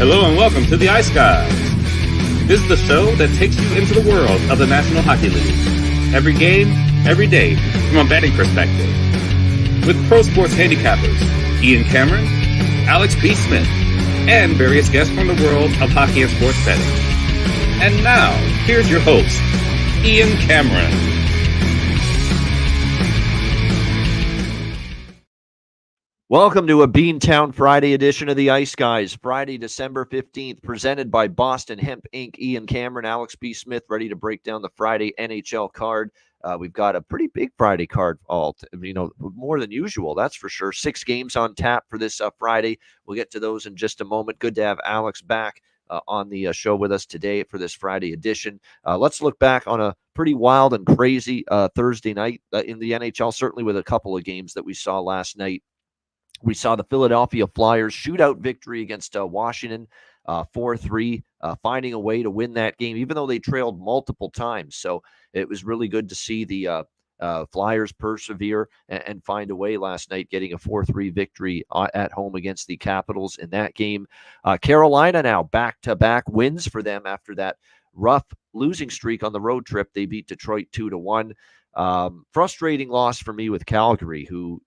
Hello and welcome to the Ice Guys. This is the show that takes you into the world of the National Hockey League. Every game, every day, from a betting perspective. With pro sports handicappers, Ian Cameron, Alex B. Smith, and various guests from the world of hockey and sports betting. And now, here's your host, Ian Cameron. Welcome to a Beantown Friday edition of the Ice Guys. Friday, December 15th, presented by Boston Hemp Inc. Ian Cameron, Alex B. Smith, ready to break down the Friday NHL card. We've got a pretty big Friday card, more than usual, that's for sure. 6 games on tap for this Friday. We'll get to those in just a moment. Good to have Alex back on the show with us today for this Friday edition. Let's look back on a pretty wild and crazy Thursday night in the NHL, certainly with a couple of games that we saw last night. We saw the Philadelphia Flyers shootout victory against Washington, 4-3, finding a way to win that game, even though they trailed multiple times. So it was really good to see the Flyers persevere and find a way last night, getting a 4-3 victory at home against the Capitals in that game. Carolina now back-to-back wins for them after that rough losing streak on the road trip. They beat Detroit 2-1. Frustrating loss for me with Calgary, who,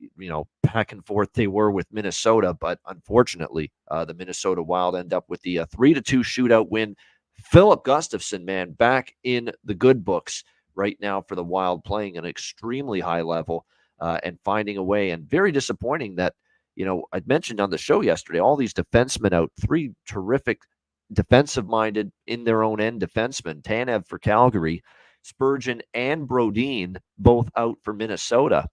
back and forth they were with Minnesota, but unfortunately, the Minnesota Wild end up with the 3-2 shootout win. Philip Gustafsson, man, back in the good books right now for the Wild, playing an extremely high level and finding a way. And very disappointing that, I'd mentioned on the show yesterday, all these defensemen out, 3 terrific defensive-minded in their own end defensemen, Tanev for Calgary, Spurgeon and Brodin both out for Minnesota,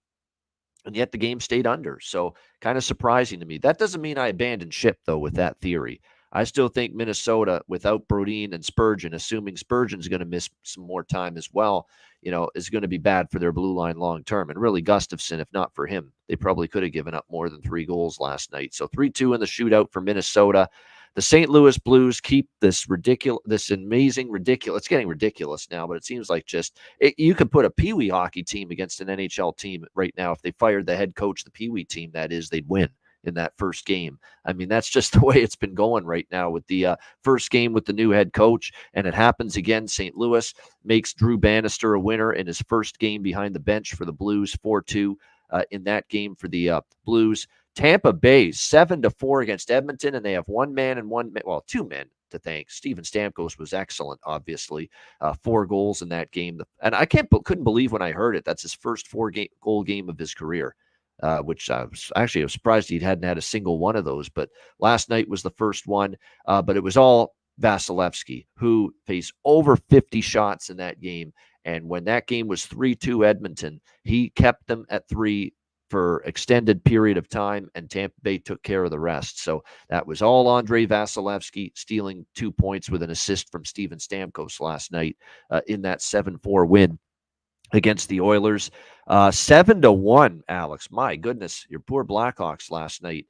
and yet the game stayed under. So kind of surprising to me. That doesn't mean I abandoned ship, though, with that theory. I still think Minnesota, without Brodin and Spurgeon, assuming Spurgeon's going to miss some more time as well, is going to be bad for their blue line long term. And really, Gustafsson, if not for him, they probably could have given up more than 3 goals last night. So 3-2 in the shootout for Minnesota. The St. Louis Blues keep this amazing, ridiculous. It's getting ridiculous now, but it seems like you could put a Pee Wee hockey team against an NHL team right now. If they fired the head coach, the Pee Wee team, that is, they'd win in that first game. I mean, that's just the way it's been going right now with the first game with the new head coach, and it happens again. St. Louis makes Drew Bannister a winner in his first game behind the bench for the Blues, 4-2 in that game for the Blues. Tampa Bay 7-4 against Edmonton, and they have 2 men to thank. Steven Stamkos was excellent, obviously. 4 goals in that game, and I couldn't believe when I heard it. That's his first 4-goal game of his career, which I was surprised he hadn't had a single one of those. But last night was the first one, but it was all Vasilevsky, who faced over 50 shots in that game. And when that game was 3-2 Edmonton, he kept them at 3 for extended period of time, and Tampa Bay took care of the rest. So that was all Andrei Vasilevsky, stealing 2 points with an assist from Steven Stamkos last night in that 7-4 win against the Oilers. 7-1, Alex. My goodness, your poor Blackhawks last night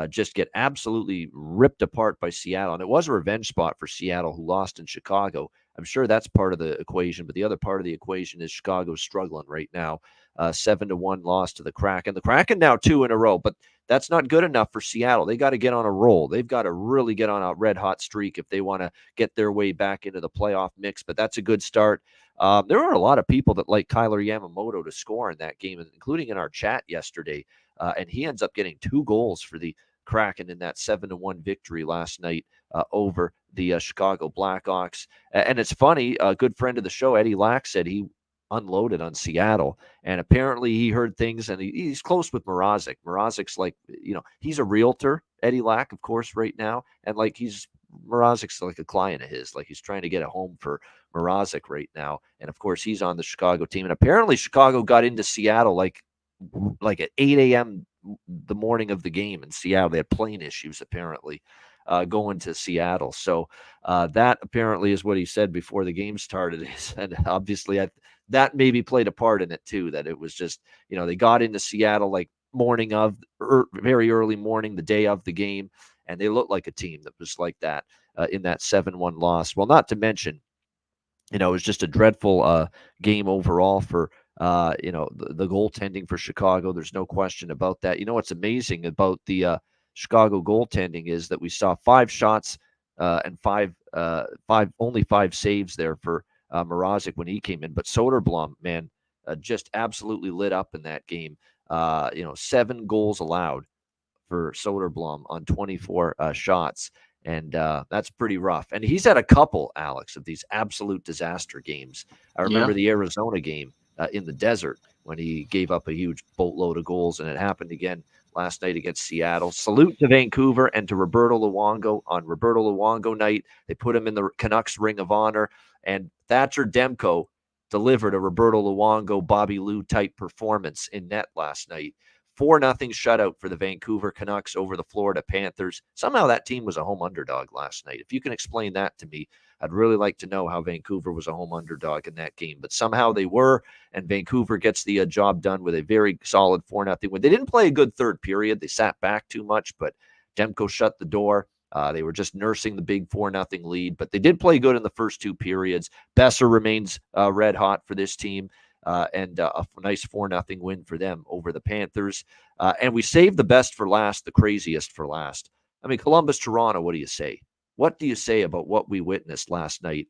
just get absolutely ripped apart by Seattle. And it was a revenge spot for Seattle, who lost in Chicago. I'm sure that's part of the equation, but the other part of the equation is Chicago's struggling right now. 7-1 loss to the Kraken. The Kraken now 2 in a row, but that's not good enough for Seattle. They got to get on a roll. They've got to really get on a red-hot streak if they want to get their way back into the playoff mix, but that's a good start. There are a lot of people that like Kyler Yamamoto to score in that game, including in our chat yesterday, and he ends up getting 2 goals for the Kraken in that 7-1 victory last night over the Chicago Blackhawks. And it's funny, a good friend of the show, Eddie Lack, said he unloaded on Seattle, and apparently he heard things, and he's close with Mrazek. Mrazek's like, he's a realtor, Eddie Lack, of course, right now, and Mrazek's like a client of his, like he's trying to get a home for Mrazek right now, and of course he's on the Chicago team, and apparently Chicago got into Seattle like at 8 a.m. the morning of the game in Seattle. They had plane issues apparently going to Seattle. So that apparently is what he said before the game started. And obviously that maybe played a part in it too, that it was just, they got into Seattle like morning of, very early morning, the day of the game, and they looked like a team that was like that in that 7-1 loss. Well, not to mention, it was just a dreadful game overall for the goaltending for Chicago. There's no question about that. What's amazing about the Chicago goaltending is that we saw 5 shots and only five saves there for Mrazek when he came in. But Soderblom, man, just absolutely lit up in that game. 7 goals allowed for Soderblom on 24 shots. And that's pretty rough. And he's had a couple, Alex, of these absolute disaster games. I remember the Arizona game in the desert when he gave up a huge boatload of goals, and it happened again last night against Seattle. Salute to Vancouver and to Roberto Luongo on Roberto Luongo night. They put him in the Canucks Ring of Honor, and Thatcher Demko delivered a Roberto Luongo, Bobby Lou type performance in net last night. 4-0 shutout for the Vancouver Canucks over the Florida Panthers. Somehow that team was a home underdog last night. If you can explain that to me, I'd really like to know how Vancouver was a home underdog in that game. But somehow they were, and Vancouver gets the job done with a very solid 4-0 win. They didn't play a good third period. They sat back too much, but Demko shut the door. They were just nursing the big 4-0 lead, but they did play good in the first 2 periods. Besser remains red hot for this team. And a nice 4-0 win for them over the Panthers. And we saved the best for last, the craziest for last. I mean, Columbus, Toronto, what do you say? What do you say about what we witnessed last night?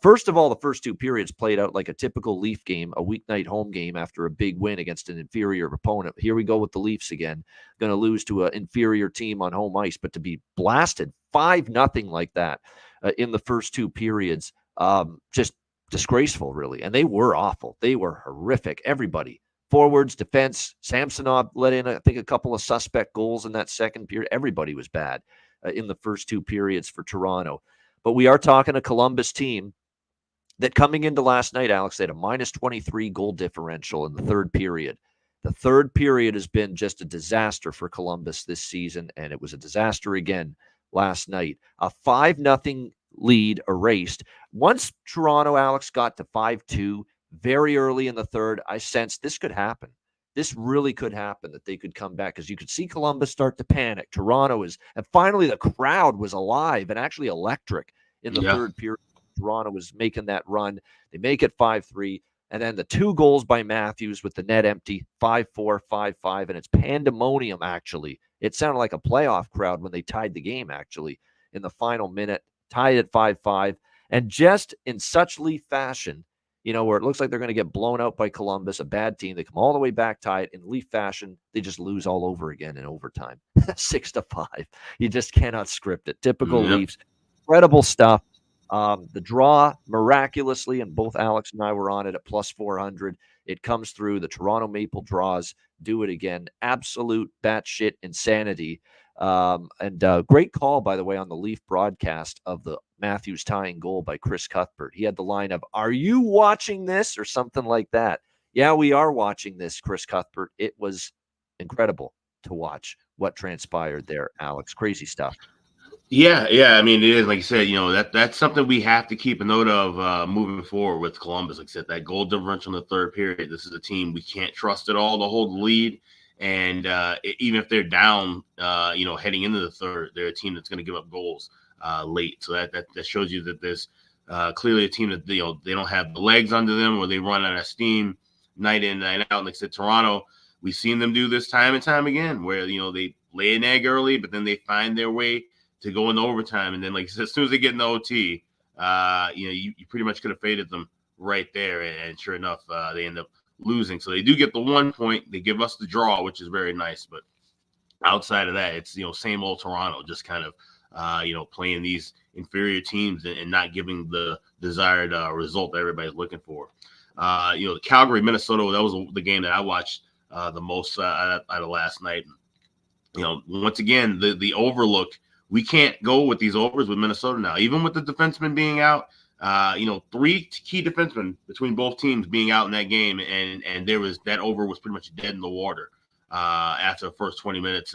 First of all, the first 2 periods played out like a typical Leaf game, a weeknight home game after a big win against an inferior opponent. Here we go with the Leafs again, going to lose to an inferior team on home ice, but to be blasted 5-0 like that in the first 2 periods, just disgraceful, really. And they were awful. They were horrific. Everybody, forwards, defense, Samsonov let in, I think, a couple of suspect goals in that second period. Everybody was bad in the first 2 periods for Toronto. But we are talking a Columbus team that coming into last night, Alex, they had a -23 goal differential in the third period. The third period has been just a disaster for Columbus this season, and it was a disaster again last night. A 5-0 lead erased. Once Toronto, Alex, got to 5-2 very early in the third, I sensed this could happen. This really could happen, that they could come back, because you could see Columbus start to panic. And finally the crowd was alive and actually electric in the third period. Toronto was making that run. They make it 5-3. And then the 2 goals by Matthews with the net empty, 5-4, 5-5. And it's pandemonium, actually. It sounded like a playoff crowd when they tied the game, actually, in the final minute, tied at 5-5. And just in such Leaf fashion, where it looks like they're going to get blown out by Columbus, a bad team. They come all the way back, tie it. In Leaf fashion, they just lose all over again in overtime. 6-5. You just cannot script it. Typical Leafs. Incredible stuff. The draw, miraculously, and both Alex and I were on it at +400. It comes through. The Toronto Maple draws do it again. Absolute batshit insanity. And great call, by the way, on the Leaf broadcast of the Matthews tying goal by Chris Cuthbert. He had the line of, "Are you watching this?" or something like that. Yeah, we are watching this, Chris Cuthbert. It was incredible to watch what transpired there, Alex. Crazy stuff. Yeah. I mean, it is, like you said, that's something we have to keep a note of moving forward with Columbus. Like I said, that goal differential in the third period. This is a team we can't trust at all to hold the lead. And even if they're down, heading into the third, they're a team that's going to give up goals late. So that shows you that there's clearly a team that they don't have the legs under them, or they run out of steam night in, night out. Like I said, Toronto, we've seen them do this time and time again, where they lay an egg early, but then they find their way to go into overtime, and then, like I said, as soon as they get in the OT, you pretty much could have faded them right there, and sure enough, they end up losing. So they do get the 1 point. They give us the draw, which is very nice. But outside of that, it's same old Toronto, just kind of playing these inferior teams and not giving the desired result that everybody's looking for. Calgary, Minnesota, that was the game that I watched the most out of last night. Once again, the overlook. We can't go with these overs with Minnesota now, even with the defensemen being out. 3 key defensemen between both teams being out in that game, and that over was pretty much dead in the water after the first 20 minutes.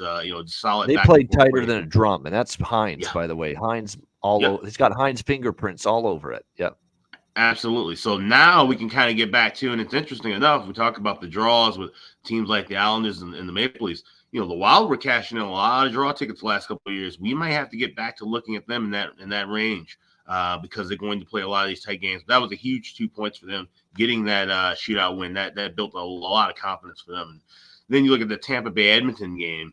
Solid. They played tighter than a drum, and that's Hines, by the way. Hines over. He's got Hines fingerprints all over it. Yep. Absolutely. So now we can kind of get back to, and it's interesting enough, we talk about the draws with teams like the Islanders and the Maple Leafs. The Wild were cashing in a lot of draw tickets the last couple of years. We might have to get back to looking at them in that range because they're going to play a lot of these tight games. That was a huge 2 points for them, getting that shootout win. That built a lot of confidence for them. And then you look at the Tampa Bay Edmonton game.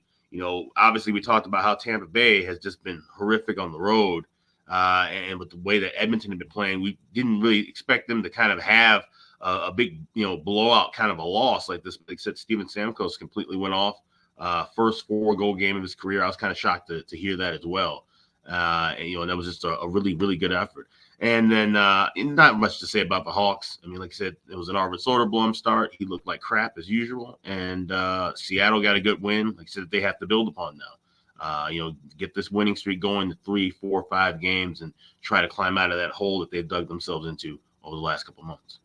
Obviously we talked about how Tampa Bay has just been horrific on the road. And with the way that Edmonton had been playing, we didn't really expect them to kind of have a big, blowout kind of a loss like this. Like I said, Steven Stamkos completely went off. First 4-goal game of his career. I was kind of shocked to hear that as well. And that was just a really, really good effort. And then not much to say about the Hawks. I mean, like I said, it was an Arvid Soderblom start. He looked like crap as usual. And Seattle got a good win. Like I said, they have to build upon now. Get this winning streak going to 3, 4, 5 games and try to climb out of that hole that they've dug themselves into over the last couple of months.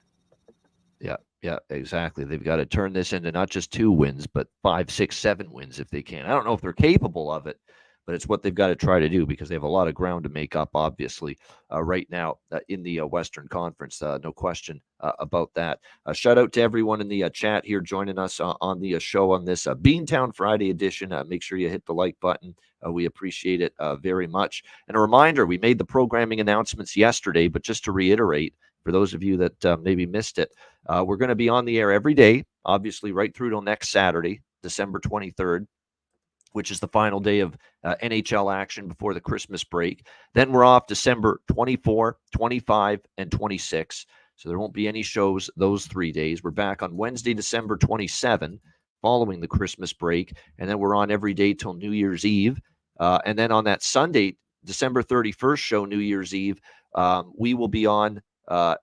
Yeah, exactly. They've got to turn this into not just 2 wins, but 5, 6, 7 wins if they can. I don't know if they're capable of it, but it's what they've got to try to do because they have a lot of ground to make up, obviously, right now in the Western Conference. No question about that. Shout out to everyone in the chat here joining us on the show on this Beantown Friday edition. Make sure you hit the like button. We appreciate it very much. And a reminder, we made the programming announcements yesterday, but just to reiterate, for those of you that maybe missed it, we're going to be on the air every day, obviously right through till next Saturday, December 23rd, which is the final day of NHL action before the Christmas break. Then we're off December 24, 25, and 26. So there won't be any shows those 3 days. We're back on Wednesday, December 27, following the Christmas break. And then we're on every day till New Year's Eve. And then on that Sunday, December 31st show, New Year's Eve, we will be on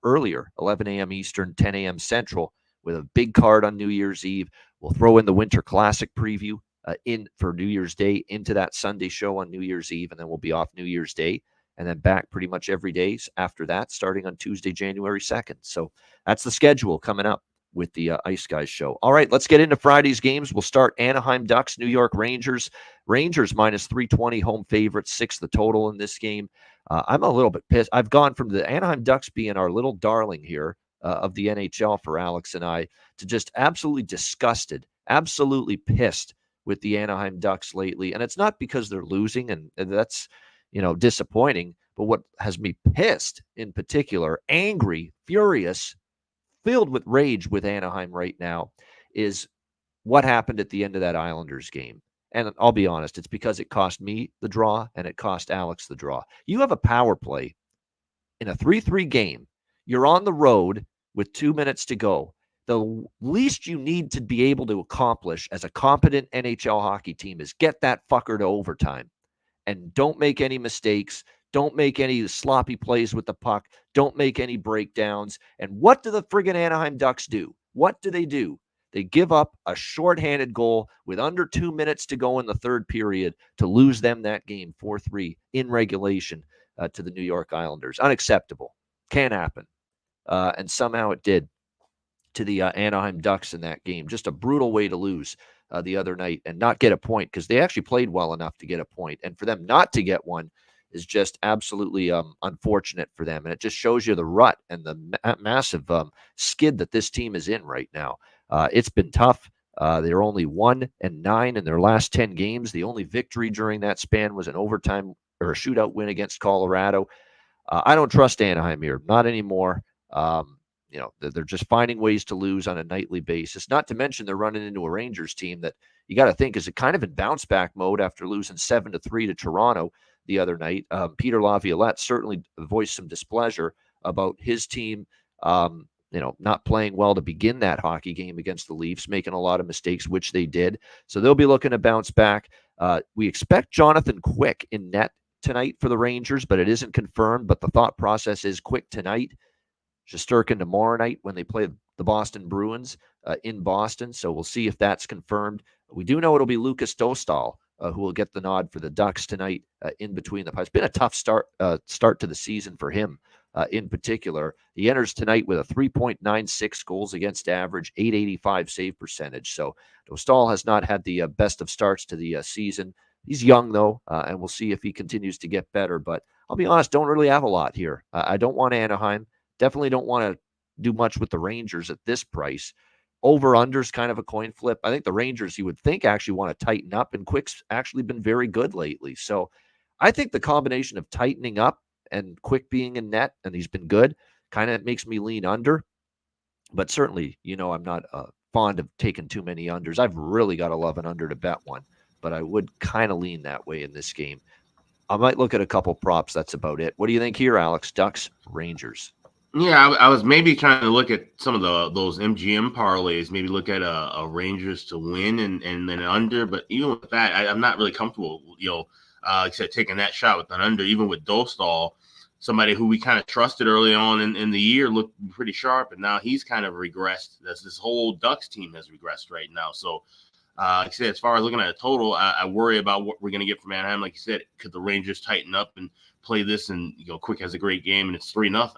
earlier, 11 a.m. Eastern, 10 a.m. Central, with a big card on New Year's Eve. We'll throw in the Winter Classic preview in for New Year's Day into that Sunday show on New Year's Eve, and then we'll be off New Year's Day, and then back pretty much every day after that, starting on Tuesday, January 2nd. So that's the schedule coming up with the Ice Guys show. All right, let's get into Friday's games. We'll start Anaheim Ducks, New York Rangers. Rangers minus 320, home favorites, 6 the total in this game. I'm a little bit pissed. I've gone from the Anaheim Ducks being our little darling here of the NHL for Alex and I to just absolutely disgusted, absolutely pissed with the Anaheim Ducks lately. And it's not because they're losing, and that's, disappointing. But what has me pissed in particular, angry, furious, filled with rage with Anaheim right now is what happened at the end of that Islanders game. And I'll be honest, it's because it cost me the draw and it cost Alex the draw. You have a power play in a 3-3 game. You're on the road with 2 minutes to go. The least you need to be able to accomplish as a competent NHL hockey team is get that fucker to overtime. And don't make any mistakes. Don't make any sloppy plays with the puck. Don't make any breakdowns. And what do the friggin' Anaheim Ducks do? What do? They give up a shorthanded goal with under 2 minutes to go in the third period to lose them that game 4-3 in regulation to the New York Islanders. Unacceptable. Can't happen. And somehow it did to the Anaheim Ducks in that game. Just a brutal way to lose the other night and not get a point, because they actually played well enough to get a point. And for them not to get one is just absolutely unfortunate for them. And it just shows you the rut and the massive skid that this team is in right now. It's been tough. They're only 1-9 in their last 10 games. The only victory during that span was an overtime or a shootout win against Colorado. I don't trust Anaheim here, not anymore. They're just finding ways to lose on a nightly basis. Not to mention they're running into a Rangers team that you got to think is kind of in bounce back mode after losing 7-3 to Toronto the other night. Peter Laviolette certainly voiced some displeasure about his team, not playing well to begin that hockey game against the Leafs, making a lot of mistakes, which they did. So they'll be looking to bounce back. We expect Jonathan Quick in net tonight for the Rangers, but it isn't confirmed. But the thought process is Quick tonight, Shesterkin tomorrow night when they play the Boston Bruins in Boston. So we'll see if that's confirmed. We do know it'll be Lucas Dostal who will get the nod for the Ducks tonight in between the pipes. It's been a tough start to the season for him in particular. He enters tonight with a 3.96 goals against average, .885 save percentage. So Dostal has not had the best of starts to the season. He's young, though, and we'll see if he continues to get better. But I'll be honest, don't really have a lot here. I don't want Anaheim. Definitely don't want to do much with the Rangers at this price. Over-under's kind of a coin flip. I think the Rangers, you would think, actually want to tighten up, and Quick's actually been very good lately. So I think the combination of tightening up and Quick being in net, and he's been good, kind of makes me lean under. But certainly, I'm not fond of taking too many unders. I've really got to love an under to bet one, but I would kind of lean that way in this game. I might look at a couple props. That's about it. What do you think here, Alex? Ducks, Rangers. Yeah, I was maybe trying to look at some of those MGM parlays, maybe look at a Rangers to win and then under. But even with that, I'm not really comfortable, except taking that shot with an under. Even with Dostal, somebody who we kind of trusted early on in the year, looked pretty sharp, and now he's kind of regressed. This whole Ducks team has regressed right now. So, like I said, as far as looking at a total, I worry about what we're going to get from Anaheim. Like you said, could the Rangers tighten up and play this? And Quick has a great game, and it's 3-0.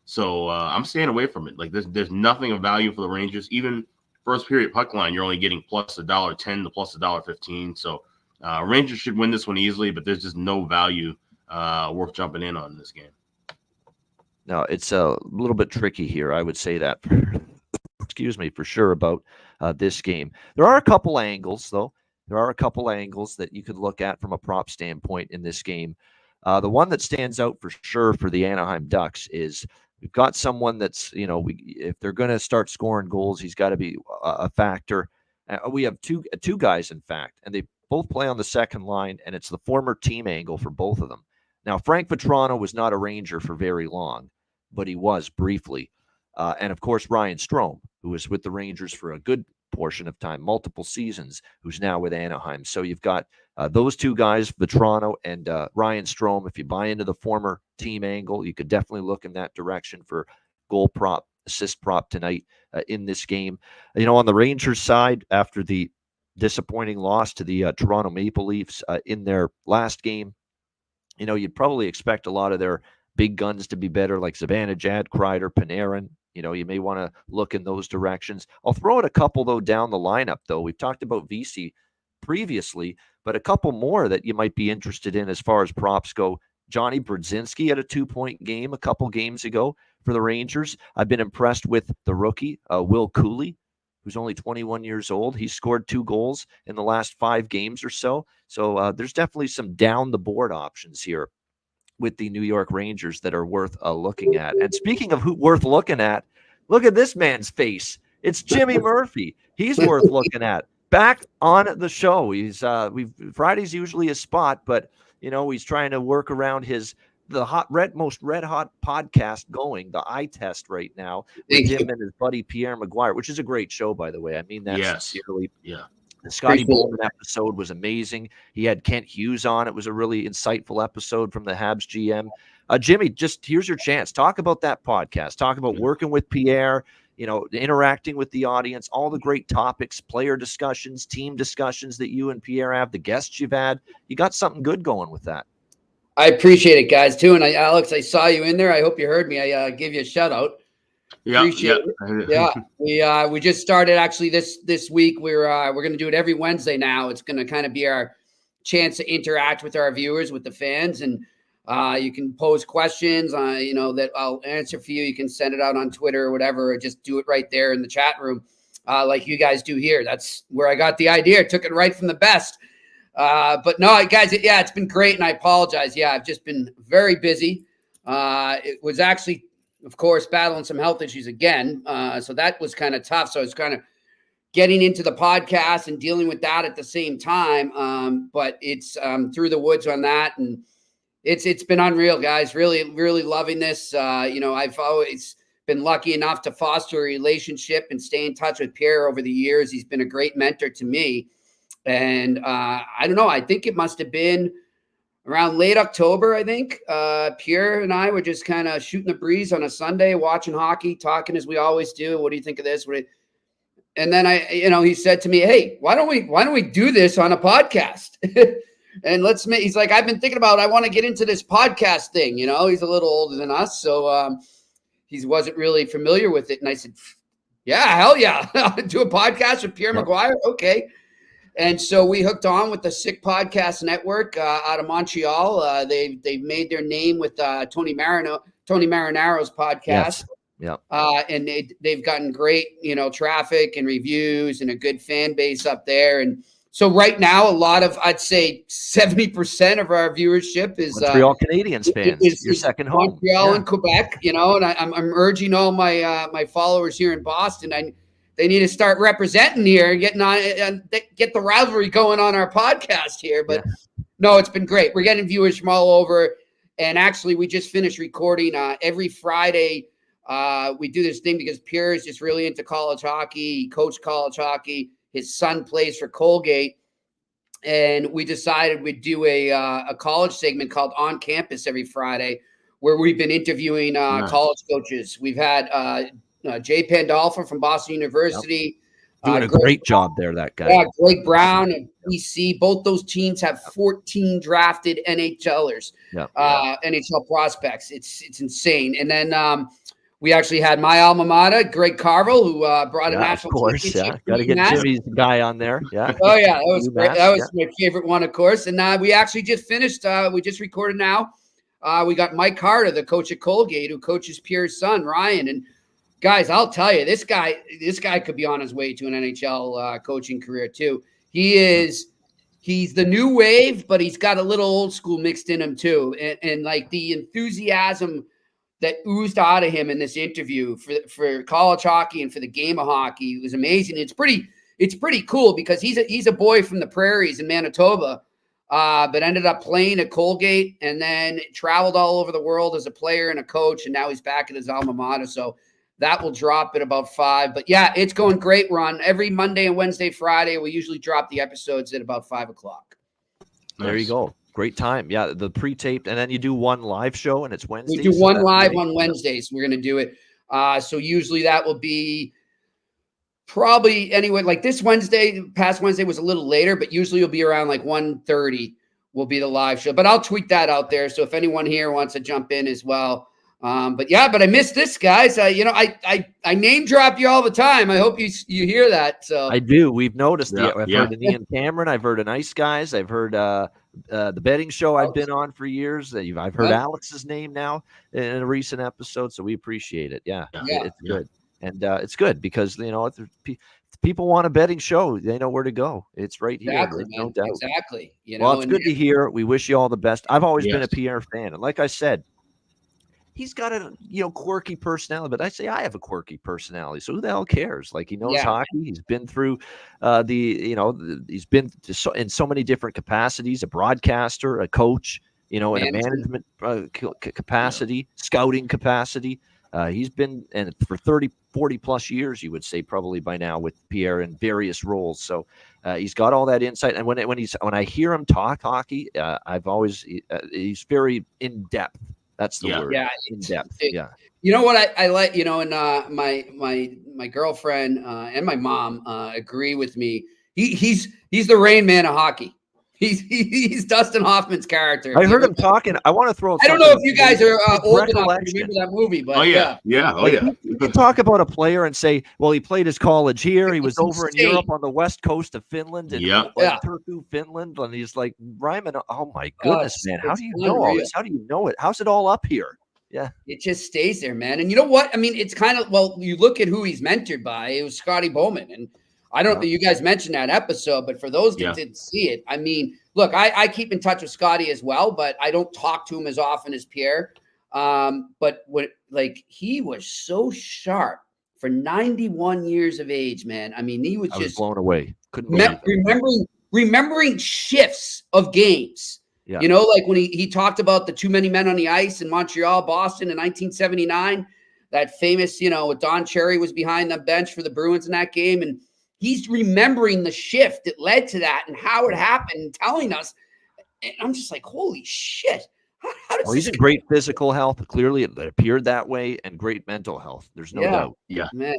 So I'm staying away from it. Like there's nothing of value for the Rangers. Even first period puck line, you're only getting plus $1.10 to plus $1.15. So Rangers should win this one easily, but there's just no value worth jumping in on this game. No, it's a little bit tricky here. I would say that, for sure about this game. There are a couple angles, though. There are a couple angles that you could look at from a prop standpoint in this game. The one that stands out for sure for the Anaheim Ducks is we've got someone that's, if they're going to start scoring goals, he's got to be a factor. We have two guys, in fact, and they both play on the second line, and it's the former team angle for both of them. Now, Frank Vatrano was not a Ranger for very long, but he was briefly. And, of course, Ryan Strome, who was with the Rangers for a good portion of time, multiple seasons, who's now with Anaheim. So you've got those two guys, Vatrano and Ryan Strome. If you buy into the former team angle, you could definitely look in that direction for goal prop, assist prop tonight in this game. On the Rangers side, after the disappointing loss to the Toronto Maple Leafs in their last game, you'd probably expect a lot of their big guns to be better, like Zibanejad, Kreider, Panarin. You may want to look in those directions. I'll throw it a couple, though, down the lineup, though. We've talked about VC previously, but a couple more that you might be interested in as far as props go. Johnny Brodzinski had a 2-point game a couple games ago for the Rangers. I've been impressed with the rookie, Will Cooley, who's only 21 years old. He scored 2 goals in the last 5 games or so. So there's definitely some down-the-board options here with the New York Rangers that are worth looking at. And speaking of who worth looking at, look at this man's face. It's Jimmy Murphy. He's worth looking at. Back on the show. He's Friday's usually his spot, but he's trying to work around the most red hot podcast going, the Eye Test right now, with him and his buddy Pierre Maguire, which is a great show, by the way. I mean that sincerely. Yeah. The Scotty Bowman episode was amazing. He had Kent Hughes on. It was a really insightful episode from the Habs GM. Jimmy, just here's your chance. Talk about that podcast. Talk about working with Pierre, interacting with the audience, all the great topics, player discussions, team discussions that you and Pierre have, the guests you've had. You got something good going with that. I appreciate it, guys, too. And Alex, I saw you in there. I hope you heard me. I gave you a shout out. Appreciate it. Yeah. We just started actually this week. We're going to do it every Wednesday now. It's going to kind of be our chance to interact with our viewers, with the fans, and you can pose questions that I'll answer for you. You can send it out on Twitter or whatever, or just do it right there in the chat room like you guys do here. That's where I got the idea. Took it right from the best. But no, guys, it's been great, and I apologize. Yeah, I've just been very busy. It was actually, of course, battling some health issues again. So that was kind of tough. So I was kind of getting into the podcast and dealing with that at the same time. But it's through the woods on that. And it's been unreal, guys. Really, really loving this. I've always been lucky enough to foster a relationship and stay in touch with Pierre over the years. He's been a great mentor to me. And I don't know, I think it must have been around late October, I think. Pierre and I were just kind of shooting the breeze on a Sunday, watching hockey, talking as we always do. What do you think of this? And then he said to me, "Hey, why don't we do this on a podcast?" And he's like, "I've been thinking about it. I want to get into this podcast thing." He's a little older than us, so he wasn't really familiar with it. And I said, "Yeah, hell yeah. Do a podcast with Pierre Maguire. Okay." And so we hooked on with the Sick Podcast Network out of Montreal. They've made their name with Tony Marinaro's podcast. Yes. Yeah. And they've gotten great, traffic and reviews and a good fan base up there. And so right now, a lot of, I'd say 70% of our viewership is Montreal Canadiens fans. Is your second home. Montreal and Quebec, and I'm urging all my followers here in Boston. They need to start representing here, getting on and get the rivalry going on our podcast here. But No, it's been great. We're getting viewers from all over. And actually, we just finished recording every Friday. We do this thing because Pierre is just really into college hockey. He coached college hockey. His son plays for Colgate. And we decided we'd do a college segment called On Campus every Friday, where we've been interviewing college coaches. We've had Jay Pandolfo from Boston University. Doing a great job there, that guy. Yeah, Greg Brown and BC. Both those teams have 14 drafted NHLers, NHL prospects. It's insane. And then we actually had my alma mater, Greg Carville, who brought a national championship. Yeah, got to get Jimmy's guy on there. Yeah. Oh yeah, that was great. That was my favorite one, of course. And we actually just finished. We just recorded now. We got Mike Carter, the coach at Colgate, who coaches Pierre's son, Ryan. And guys, I'll tell you, this guy could be on his way to an NHL coaching career too. He's the new wave, but he's got a little old school mixed in him too. And like the enthusiasm that oozed out of him in this interview for college hockey and for the game of hockey was amazing. It's pretty cool because he's a boy from the prairies in Manitoba, but ended up playing at Colgate and then traveled all over the world as a player and a coach. And now he's back at his alma mater. So that will drop at about 5. But yeah, it's going great. We're on every Monday and Wednesday, Friday. We usually drop the episodes at about 5 o'clock. There you go. Great time. Yeah, the pre-taped, and then you do one live show, and it's Wednesdays. We do one live on Wednesdays. We're going to do it. So usually that will be probably anyway, like this Wednesday, past Wednesday was a little later, but usually it'll be around like 1:30 will be the live show. But I'll tweet that out there. So if anyone here wants to jump in as well. But I missed this, guys. I name drop you all the time. I hope you hear that. So I do. We've noticed. I've heard an Ian Cameron. I've heard an Ice Guys. I've heard the betting show I've been on for years. I've heard Alex's name now in a recent episode. So we appreciate it. Yeah. It's good, and it's good because if people want a betting show, they know where to go. It's right here. Exactly, no doubt. Exactly. Well, it's good to hear. We wish you all the best. I've always been a Pierre fan, and like I said, he's got a quirky personality, but I say I have a quirky personality. So who the hell cares? Like, he knows hockey. He's been through he's been in so many different capacities: a broadcaster, a coach, in a management capacity, scouting capacity. He's been for 40 plus years, you would say, probably by now, with Pierre in various roles. So he's got all that insight. And when I hear him talk hockey, he's very in depth. That's the word. Yeah, in depth. You know what I like? And my girlfriend and my mom agree with me. He's the Rain Man of hockey. He's Dustin Hoffman's character. I heard him talking. I want to throw. I don't know if you guys are old enough to remember that movie, but You can talk about a player and say, well, he played his college here. He was over in Europe on the west coast of Finland, and Turku, Finland, and he's like Ryman. Oh my goodness, man! How do you know all this? How do you know it? How's it all up here? Yeah, it just stays there, man. And you know what? I mean, it's kind of you look at who he's mentored by. It was Scotty Bowman, and I don't know. You guys mentioned that episode, but for those that didn't see it, I mean, look, I keep in touch with Scotty as well, but I don't talk to him as often as Pierre. But he was so sharp for 91 years of age, man. I mean, he was just blown away. Couldn't believe remembering shifts of games. Yeah. Like when he talked about the too many men on the ice in Montreal, Boston in 1979, that famous, with Don Cherry was behind the bench for the Bruins in that game. And he's remembering the shift that led to that and how it happened and telling us. And I'm just like, holy shit. He's in great physical health. Clearly, it appeared that way, and great mental health. There's no doubt. Yeah, man.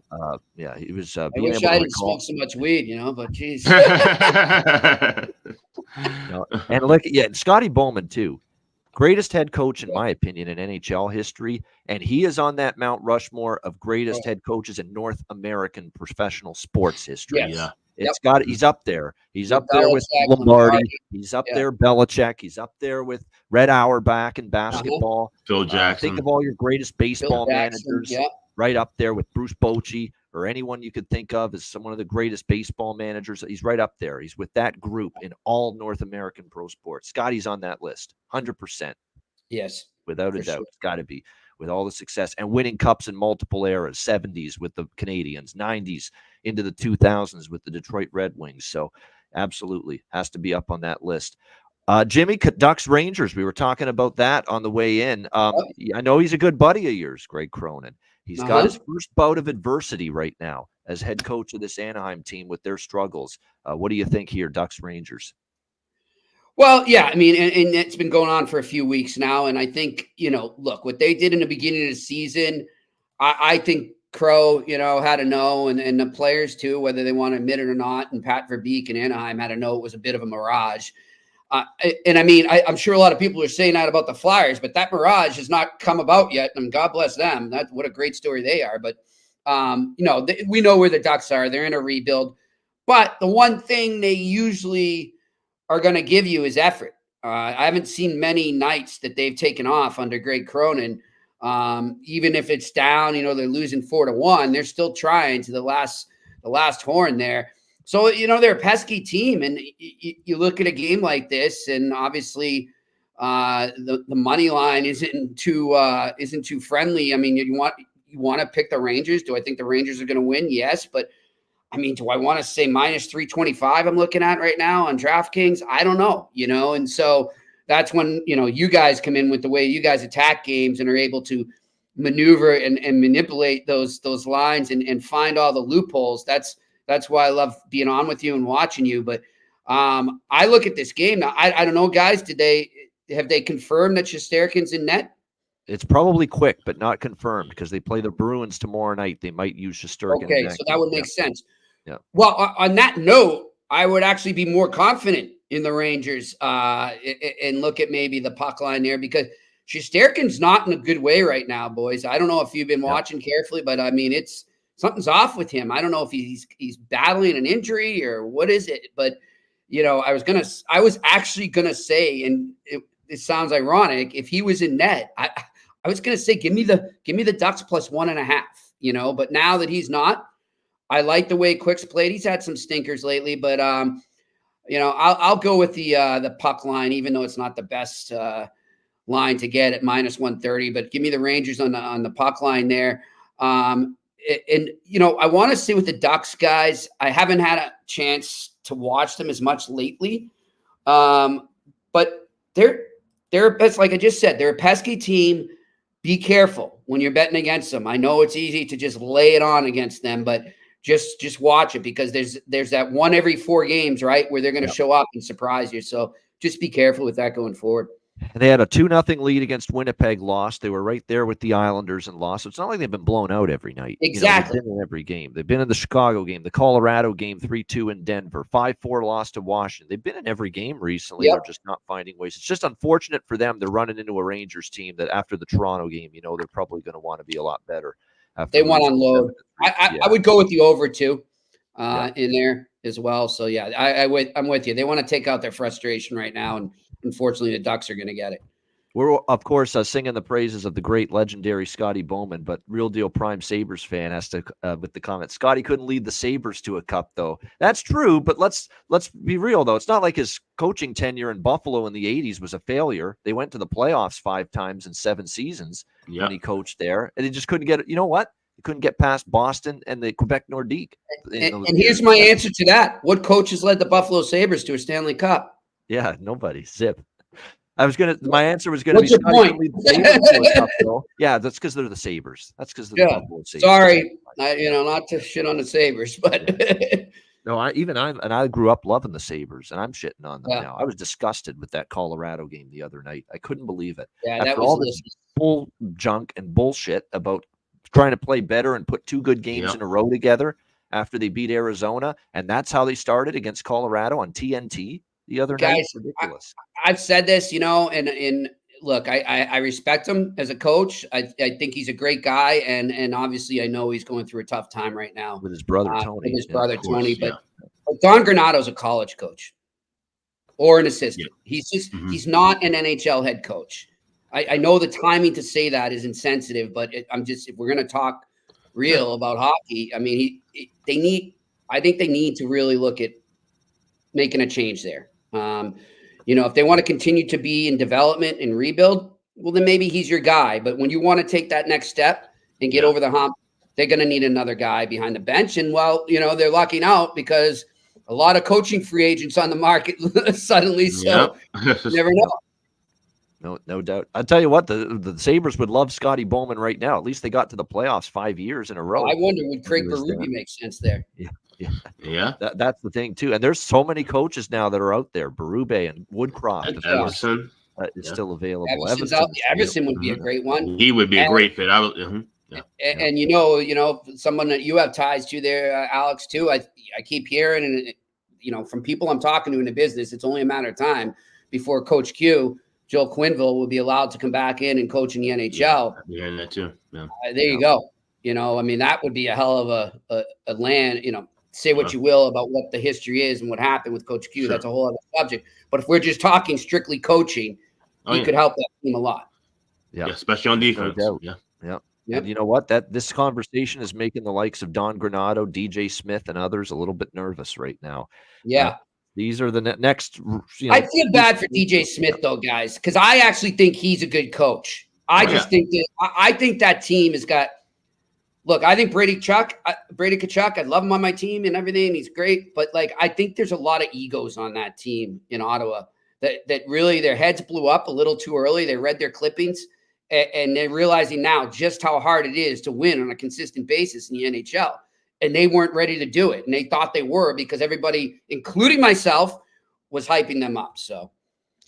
He was. I wish I didn't smoke so much weed, but geez. And look, Scotty Bowman too, greatest head coach in my opinion in NHL history, and he is on that Mount Rushmore of greatest head coaches in North American professional sports history. Yes. Yeah. He's up there. He's up there with Lombardi. He's up there, Belichick. He's up there with Red Auerbach in basketball. Phil Jackson. Think of all your greatest baseball managers. Right up there with Bruce Bochy or anyone you could think of as one of the greatest baseball managers. He's right up there. He's with that group in all North American pro sports. Scotty's on that list, 100%. Yes. Without a doubt. Sure. It's got to be. With all the success and winning cups in multiple eras, 70s with the Canadians, 90s into the 2000s with the Detroit Red Wings. So absolutely has to be up on that list. Jimmy, Ducks Rangers. We were talking about that on the way in. I know he's a good buddy of yours, Greg Cronin. He's got his first bout of adversity right now as head coach of this Anaheim team with their struggles. What do you think here, Ducks Rangers? Well, yeah, I mean, and it's been going on for a few weeks now. And I think, look, what they did in the beginning of the season, I think Crow, had to know, and the players too, whether they want to admit it or not. And Pat Verbeek and Anaheim had to know it was a bit of a mirage. And I mean, I'm sure a lot of people are saying that about the Flyers, but that mirage has not come about yet. And God bless them. What a great story they are. But, we know where the Ducks are. They're in a rebuild. But the one thing they usually are going to give you is effort. I haven't seen many nights that they've taken off under Greg Cronin. Even if it's down, they're losing 4-1, they're still trying to the last horn there. So, they're a pesky team, and you look at a game like this, and obviously the money line isn't too friendly. I mean, you want to pick the Rangers. Do I think the Rangers are going to win? Yes, but I mean, do I want to say minus 325 I'm looking at right now on DraftKings? I don't know, and so that's when, you guys come in with the way you guys attack games and are able to maneuver and manipulate those lines and find all the loopholes. That's why I love being on with you and watching you. But I look at this game now. I don't know, guys, have they confirmed that Shesterkin's in net? It's probably quick, but not confirmed because they play the Bruins tomorrow night. They might use Shesterkin. Okay, so that would make sense. Yeah. Well, on that note, I would actually be more confident in the Rangers and look at maybe the puck line there, because Shesterkin's not in a good way right now, boys. I don't know if you've been watching carefully, but I mean, something's off with him. I don't know if he's battling an injury or what is it, but I was actually gonna say, and it sounds ironic, if he was in net, I was gonna say give me the Ducks plus 1.5. But now that he's not, I like the way Quick's played. He's had some stinkers lately, but I'll go with the puck line, even though it's not the best line to get at minus 130. But give me the Rangers on the puck line there. And I want to see with the Ducks, guys. I haven't had a chance to watch them as much lately, but they're like I just said, they're a pesky team. Be careful when you're betting against them. I know it's easy to just lay it on against them, but just watch it, because there's that one every 4 games, right, where they're going to show up and surprise you. So just be careful with that going forward. They had a 2-0 lead against Winnipeg, lost. They were right there with the Islanders and lost. So it's not like they've been blown out every night. Exactly. They've been in every game. They've been in the Chicago game, the Colorado game, 3-2 in Denver, 5-4 loss to Washington. They've been in every game recently. They're just not finding ways. It's just unfortunate for them. They're running into a Rangers team that after the Toronto game, they're probably going to want to be a lot better. They want to unload. I would go with the over too in there as well. So yeah, I'm with you. They want to take out their frustration right now, and unfortunately, the Ducks are going to get it. We're, of course, singing the praises of the great legendary Scotty Bowman, but Real Deal Prime Sabres fan has to, with the comment, Scotty couldn't lead the Sabres to a cup, though. That's true, but let's be real, though. It's not like his coaching tenure in Buffalo in the 80s was a failure. They went to the playoffs 5 times in 7 seasons when he coached there, and they just couldn't get it. You know what? They couldn't get past Boston and the Quebec Nordique. And here's my answer to that. What coach has led the Buffalo Sabres to a Stanley Cup? Yeah, nobody. Zip. My answer was gonna What's be your point? Yeah, that's because they're the Sabres. That's because they're the Buffalo Sabres. Sorry, not to shit on the Sabres, but no, I grew up loving the Sabres, and I'm shitting on them now. I was disgusted with that Colorado game the other night. I couldn't believe it. Yeah, After that was all this bull junk and bullshit about trying to play better and put 2 good games in a row together after they beat Arizona, and that's how they started against Colorado on TNT. The other night, ridiculous. I've said this, and look, I respect him as a coach. I think he's a great guy, and obviously I know he's going through a tough time right now with his brother Tony. But Don Granato's a college coach or an assistant. He's just he's not an NHL head coach. I know the timing to say that is insensitive, but if we're going to talk real about hockey, I mean, I think they need to really look at making a change there. If they want to continue to be in development and rebuild, well, then maybe he's your guy. But when you want to take that next step and get over the hump, they're going to need another guy behind the bench. And they're lucking out because A lot of coaching free agents on the market suddenly, so Yep. you never know. No doubt. I'll tell you what, the Sabres would love Scotty Bowman right now. At least they got to the playoffs 5 years in a row. I wonder, would Craig Berube make sense there? Yeah. That's the thing too. And there's so many coaches now that are out there. Berube and Woodcroft, of course, is still available. Everson would be a great one. He would be a great fit. And you know, someone that you have ties to there, Alex, too. I keep hearing, and from people I'm talking to in the business, it's only a matter of time before Coach Q, Joel Quenneville, will be allowed to come back in and coach in the NHL. Yeah, that too. Yeah. There you go. That would be a hell of a land. Say what you will about what the history is and what happened with Coach Q. Sure. That's a whole other subject. But if we're just talking strictly coaching, he could help that team a lot. Yeah, especially on defense. No doubt. Yeah. And you know what? This conversation is making the likes of Don Granato, DJ Smith, and others a little bit nervous right now. Yeah. These are the next. I feel bad for DJ Smith, though, guys, because I actually think he's a good coach. I think that team has got. Look, I think Brady Tkachuk, I love him on my team and everything. He's great. But, I think there's a lot of egos on that team in Ottawa that really their heads blew up a little too early. They read their clippings, and they're realizing now just how hard it is to win on a consistent basis in the NHL. And they weren't ready to do it. And they thought they were because everybody, including myself, was hyping them up. So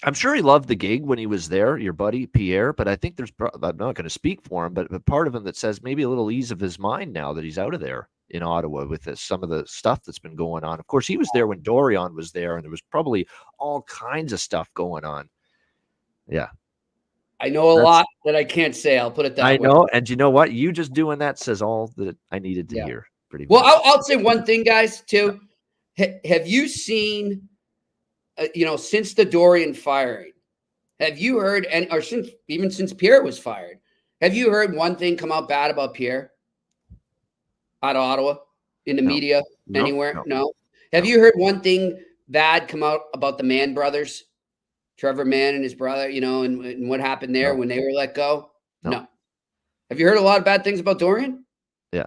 I'm sure he loved the gig when he was there, your buddy Pierre, but I think I'm not going to speak for him, but part of him that says maybe a little ease of his mind now that he's out of there in Ottawa with some of the stuff that's been going on. Of course, he was there when Dorion was there, and there was probably all kinds of stuff going on. Yeah. I know a lot that I can't say. I'll put it that way. I know. And you know what? You just doing that says all that I needed to hear. Pretty well, much. I'll say one thing, guys, too. Have you seen, since the Dorion firing, have you heard, since Pierre was fired, have you heard one thing come out bad about Pierre out of Ottawa in the media anywhere? No. Have you heard one thing bad come out about the Mann brothers, Trevor Mann and his brother, and what happened there when they were let go? No. Have you heard a lot of bad things about Dorion? Yeah.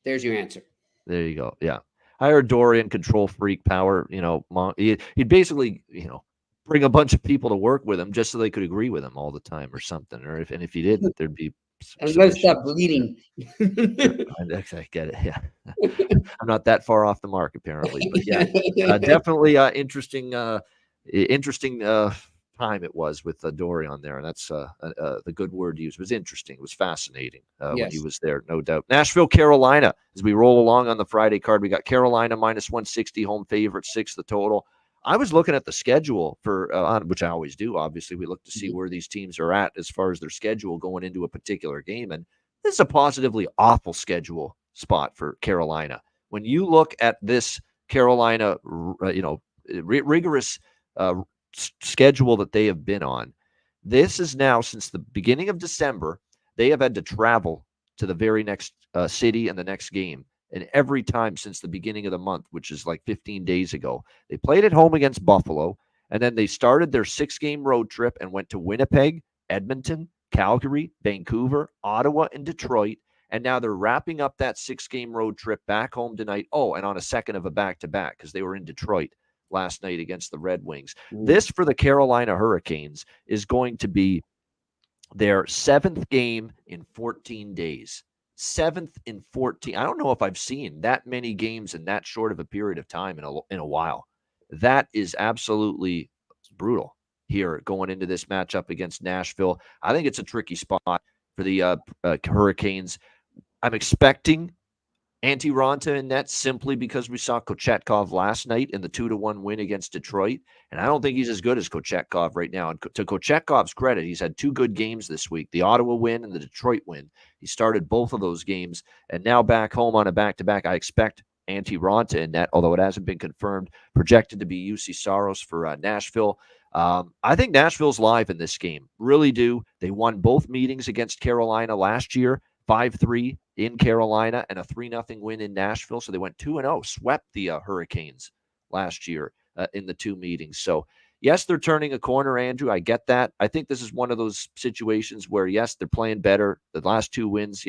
There's your answer. There you go. Yeah. I heard Dorion, control freak power, he'd basically, bring a bunch of people to work with him just so they could agree with him all the time or something. And if he didn't, there'd be. I'm going to stop bleeding. I get it. Yeah. I'm not that far off the mark, apparently. But yeah, definitely interesting time it was with Dorion there. And that's the good word used. It was interesting. It was fascinating when he was there, no doubt. Nashville, Carolina, as we roll along on the Friday card, we got Carolina minus 160, home favorite, 6 the total. I was looking at the schedule for which I always do. Obviously, we look to see where these teams are at as far as their schedule going into a particular game. And this is a positively awful schedule spot for Carolina. When you look at this Carolina, rigorous schedule that they have been on, this is now since the beginning of December, they have had to travel to the very next city and the next game. And every time since the beginning of the month, which is like 15 days ago, they played at home against Buffalo. And then they started their 6-game road trip and went to Winnipeg, Edmonton, Calgary, Vancouver, Ottawa, and Detroit. And now they're wrapping up that 6-game road trip back home tonight. Oh, and on a second of a back-to-back because they were in Detroit last night against the Red Wings. This for the Carolina Hurricanes is going to be their 7th game in 14 days. 7th in 14. I don't know if I've seen that many games in that short of a period of time in a while. That is absolutely brutal here going into this matchup against Nashville. I think it's a tricky spot for the Hurricanes. I'm expecting Antti Raanta in net simply because we saw Kochetkov last night in the 2-1 win against Detroit. And I don't think he's as good as Kochetkov right now. And to Kochetkov's credit, he's had 2 good games this week, the Ottawa win and the Detroit win. He started both of those games. And now back home on a back-to-back, I expect Antti Raanta in net, although it hasn't been confirmed, projected to be UC Saros for Nashville. I think Nashville's live in this game. Really do. They won both meetings against Carolina last year. 5-3 in Carolina and a 3-0 win in Nashville. So they went 2-0, swept the Hurricanes last year in the 2 meetings. So, yes, they're turning a corner, Andrew. I get that. I think this is one of those situations where, yes, they're playing better. The last 2 wins,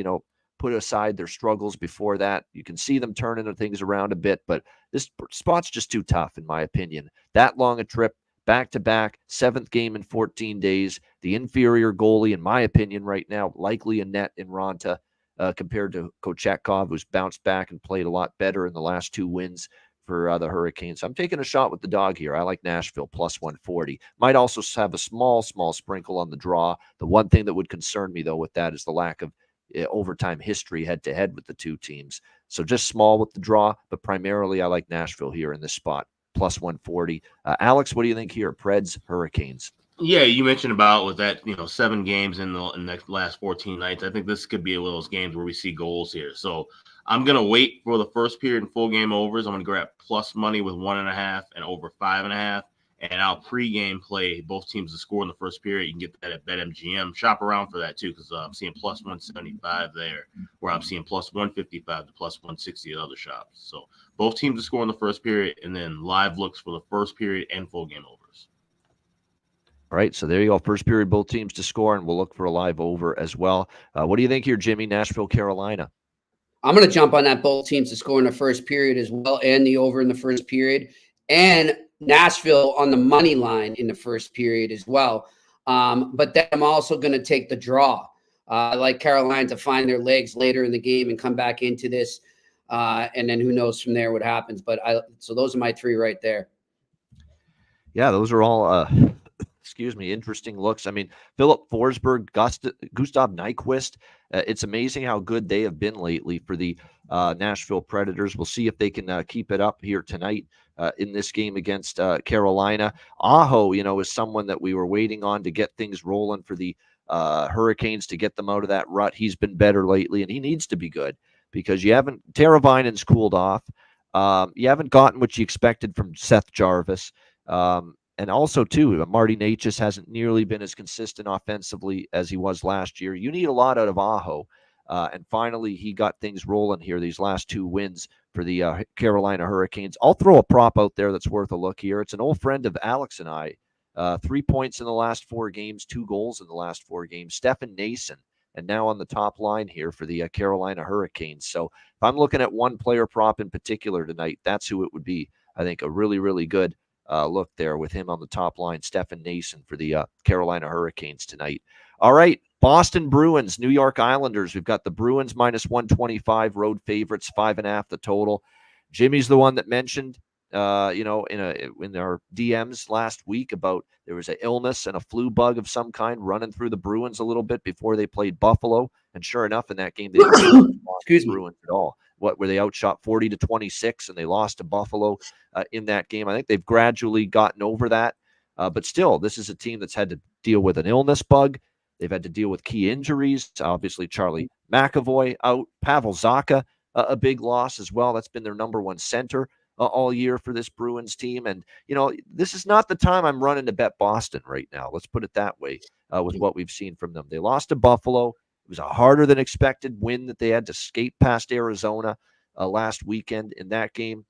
put aside their struggles before that. You can see them turning things around a bit, but this spot's just too tough, in my opinion. That long a trip, back-to-back, 7th game in 14 days. The inferior goalie, in my opinion, right now, likely a net in Ronta compared to Kochetkov, who's bounced back and played a lot better in the last 2 wins for the Hurricanes. I'm taking a shot with the dog here. I like Nashville plus 140. Might also have a small sprinkle on the draw. The one thing that would concern me, though, with that is the lack of overtime history head-to-head with the two teams. So just small with the draw, but primarily I like Nashville here in this spot, plus 140. Alex, what do you think here? Preds, Hurricanes. Yeah, you mentioned about with that, 7 games in the last 14 nights. I think this could be one of those games where we see goals here. So I'm going to wait for the first period and full game overs. I'm going to grab plus money with 1.5 and over 5.5. And I'll pregame play both teams to score in the first period. You can get that at BetMGM. Shop around for that, too, because I'm seeing plus 175 there, where I'm seeing plus 155 to plus 160 at other shops. So both teams to score in the first period, and then live looks for the first period and full game overs. All right, so there you go. First period, both teams to score, and we'll look for a live over as well. What do you think here, Jimmy? Nashville, Carolina. I'm going to jump on that both teams to score in the first period as well, and the over in the first period, and Nashville on the money line in the first period as well. But then I'm also going to take the draw. I like Carolina to find their legs later in the game and come back into this. And then who knows from there what happens. But so those are my 3 right there. Yeah, those are all interesting looks. I mean, Philip Forsberg, Gustav Nyquist, it's amazing how good they have been lately for the Nashville Predators. We'll see if they can keep it up here tonight in this game against Carolina. Aho, is someone that we were waiting on to get things rolling for the Hurricanes to get them out of that rut. He's been better lately, and he needs to be good because Teravainen's cooled off. You haven't gotten what you expected from Seth Jarvis. And also, too, Marty Necas hasn't nearly been as consistent offensively as he was last year. You need a lot out of Aho. And finally, he got things rolling here, these last 2 wins for the Carolina Hurricanes. I'll throw a prop out there that's worth a look here. It's an old friend of Alex and I. 3 points in the last 4 games, 2 goals in the last 4 games. Stefan Nason, and now on the top line here for the Carolina Hurricanes. So if I'm looking at one player prop in particular tonight, that's who it would be. I think a really, really good look there with him on the top line, Stefan Nason for the Carolina Hurricanes tonight. All right, Boston Bruins, New York Islanders. We've got the Bruins minus 125, road favorites, 5.5 the total. Jimmy's the one that mentioned, in our DMs last week about there was an illness and a flu bug of some kind running through the Bruins a little bit before they played Buffalo. And sure enough, in that game, they didn't the Bruins at all. Where they outshot 40-26 and they lost to Buffalo in that game. I think they've gradually gotten over that. But still, this is a team that's had to deal with an illness bug. They've had to deal with key injuries. Obviously, Charlie McAvoy out. Pavel Zacha, a big loss as well. That's been their number 1 center all year for this Bruins team. And, this is not the time I'm running to bet Boston right now. Let's put it that way with what we've seen from them. They lost to Buffalo. It was a harder than expected win that they had to skate past Arizona last weekend in that game.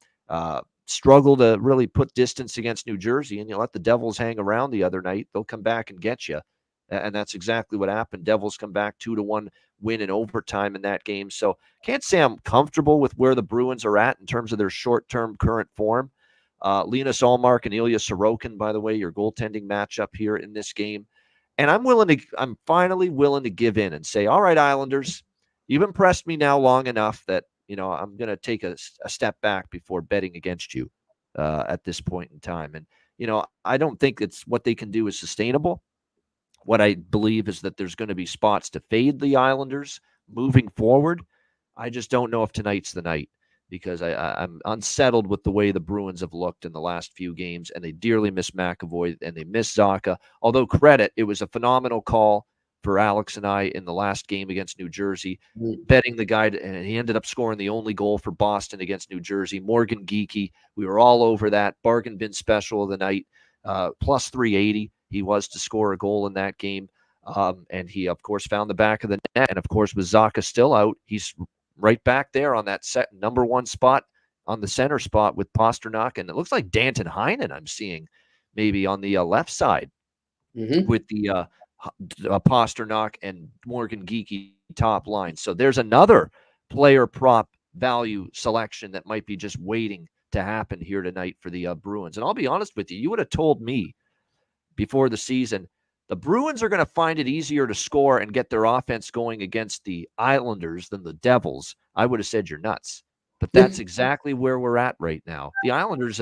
Struggled to really put distance against New Jersey, and you let the Devils hang around the other night. They'll come back and get you. And that's exactly what happened. Devils come back 2-1 win in overtime in that game. So can't say I'm comfortable with where the Bruins are at in terms of their short-term current form. Linus Ullmark and Ilya Sorokin, by the way, your goaltending matchup here in this game. And I'm finally willing to give in and say, all right, Islanders, you've impressed me now long enough that, I'm going to take a step back before betting against you at this point in time. And, I don't think it's what they can do is sustainable. What I believe is that there's going to be spots to fade the Islanders moving forward. I just don't know if tonight's the night because I'm unsettled with the way the Bruins have looked in the last few games, and they dearly miss McAvoy and they miss Zacha. Although credit, it was a phenomenal call for Alex and I in the last game against New Jersey, betting the guy, and he ended up scoring the only goal for Boston against New Jersey. Morgan Geekie, we were all over that. Bargain bin special of the night, plus 380. He was to score a goal in that game. And he, of course, found the back of the net. And, of course, with Zacha still out, he's right back there on that number 1 spot on the center spot with Pasternak. And it looks like Danton Heinen I'm seeing maybe on the left side with the Pasternak and Morgan Geekie top line. So there's another player prop value selection that might be just waiting to happen here tonight for the Bruins. And I'll be honest with you, you would have told me before the season, the Bruins are going to find it easier to score and get their offense going against the Islanders than the Devils. I would have said you're nuts. But that's exactly where we're at right now. The Islanders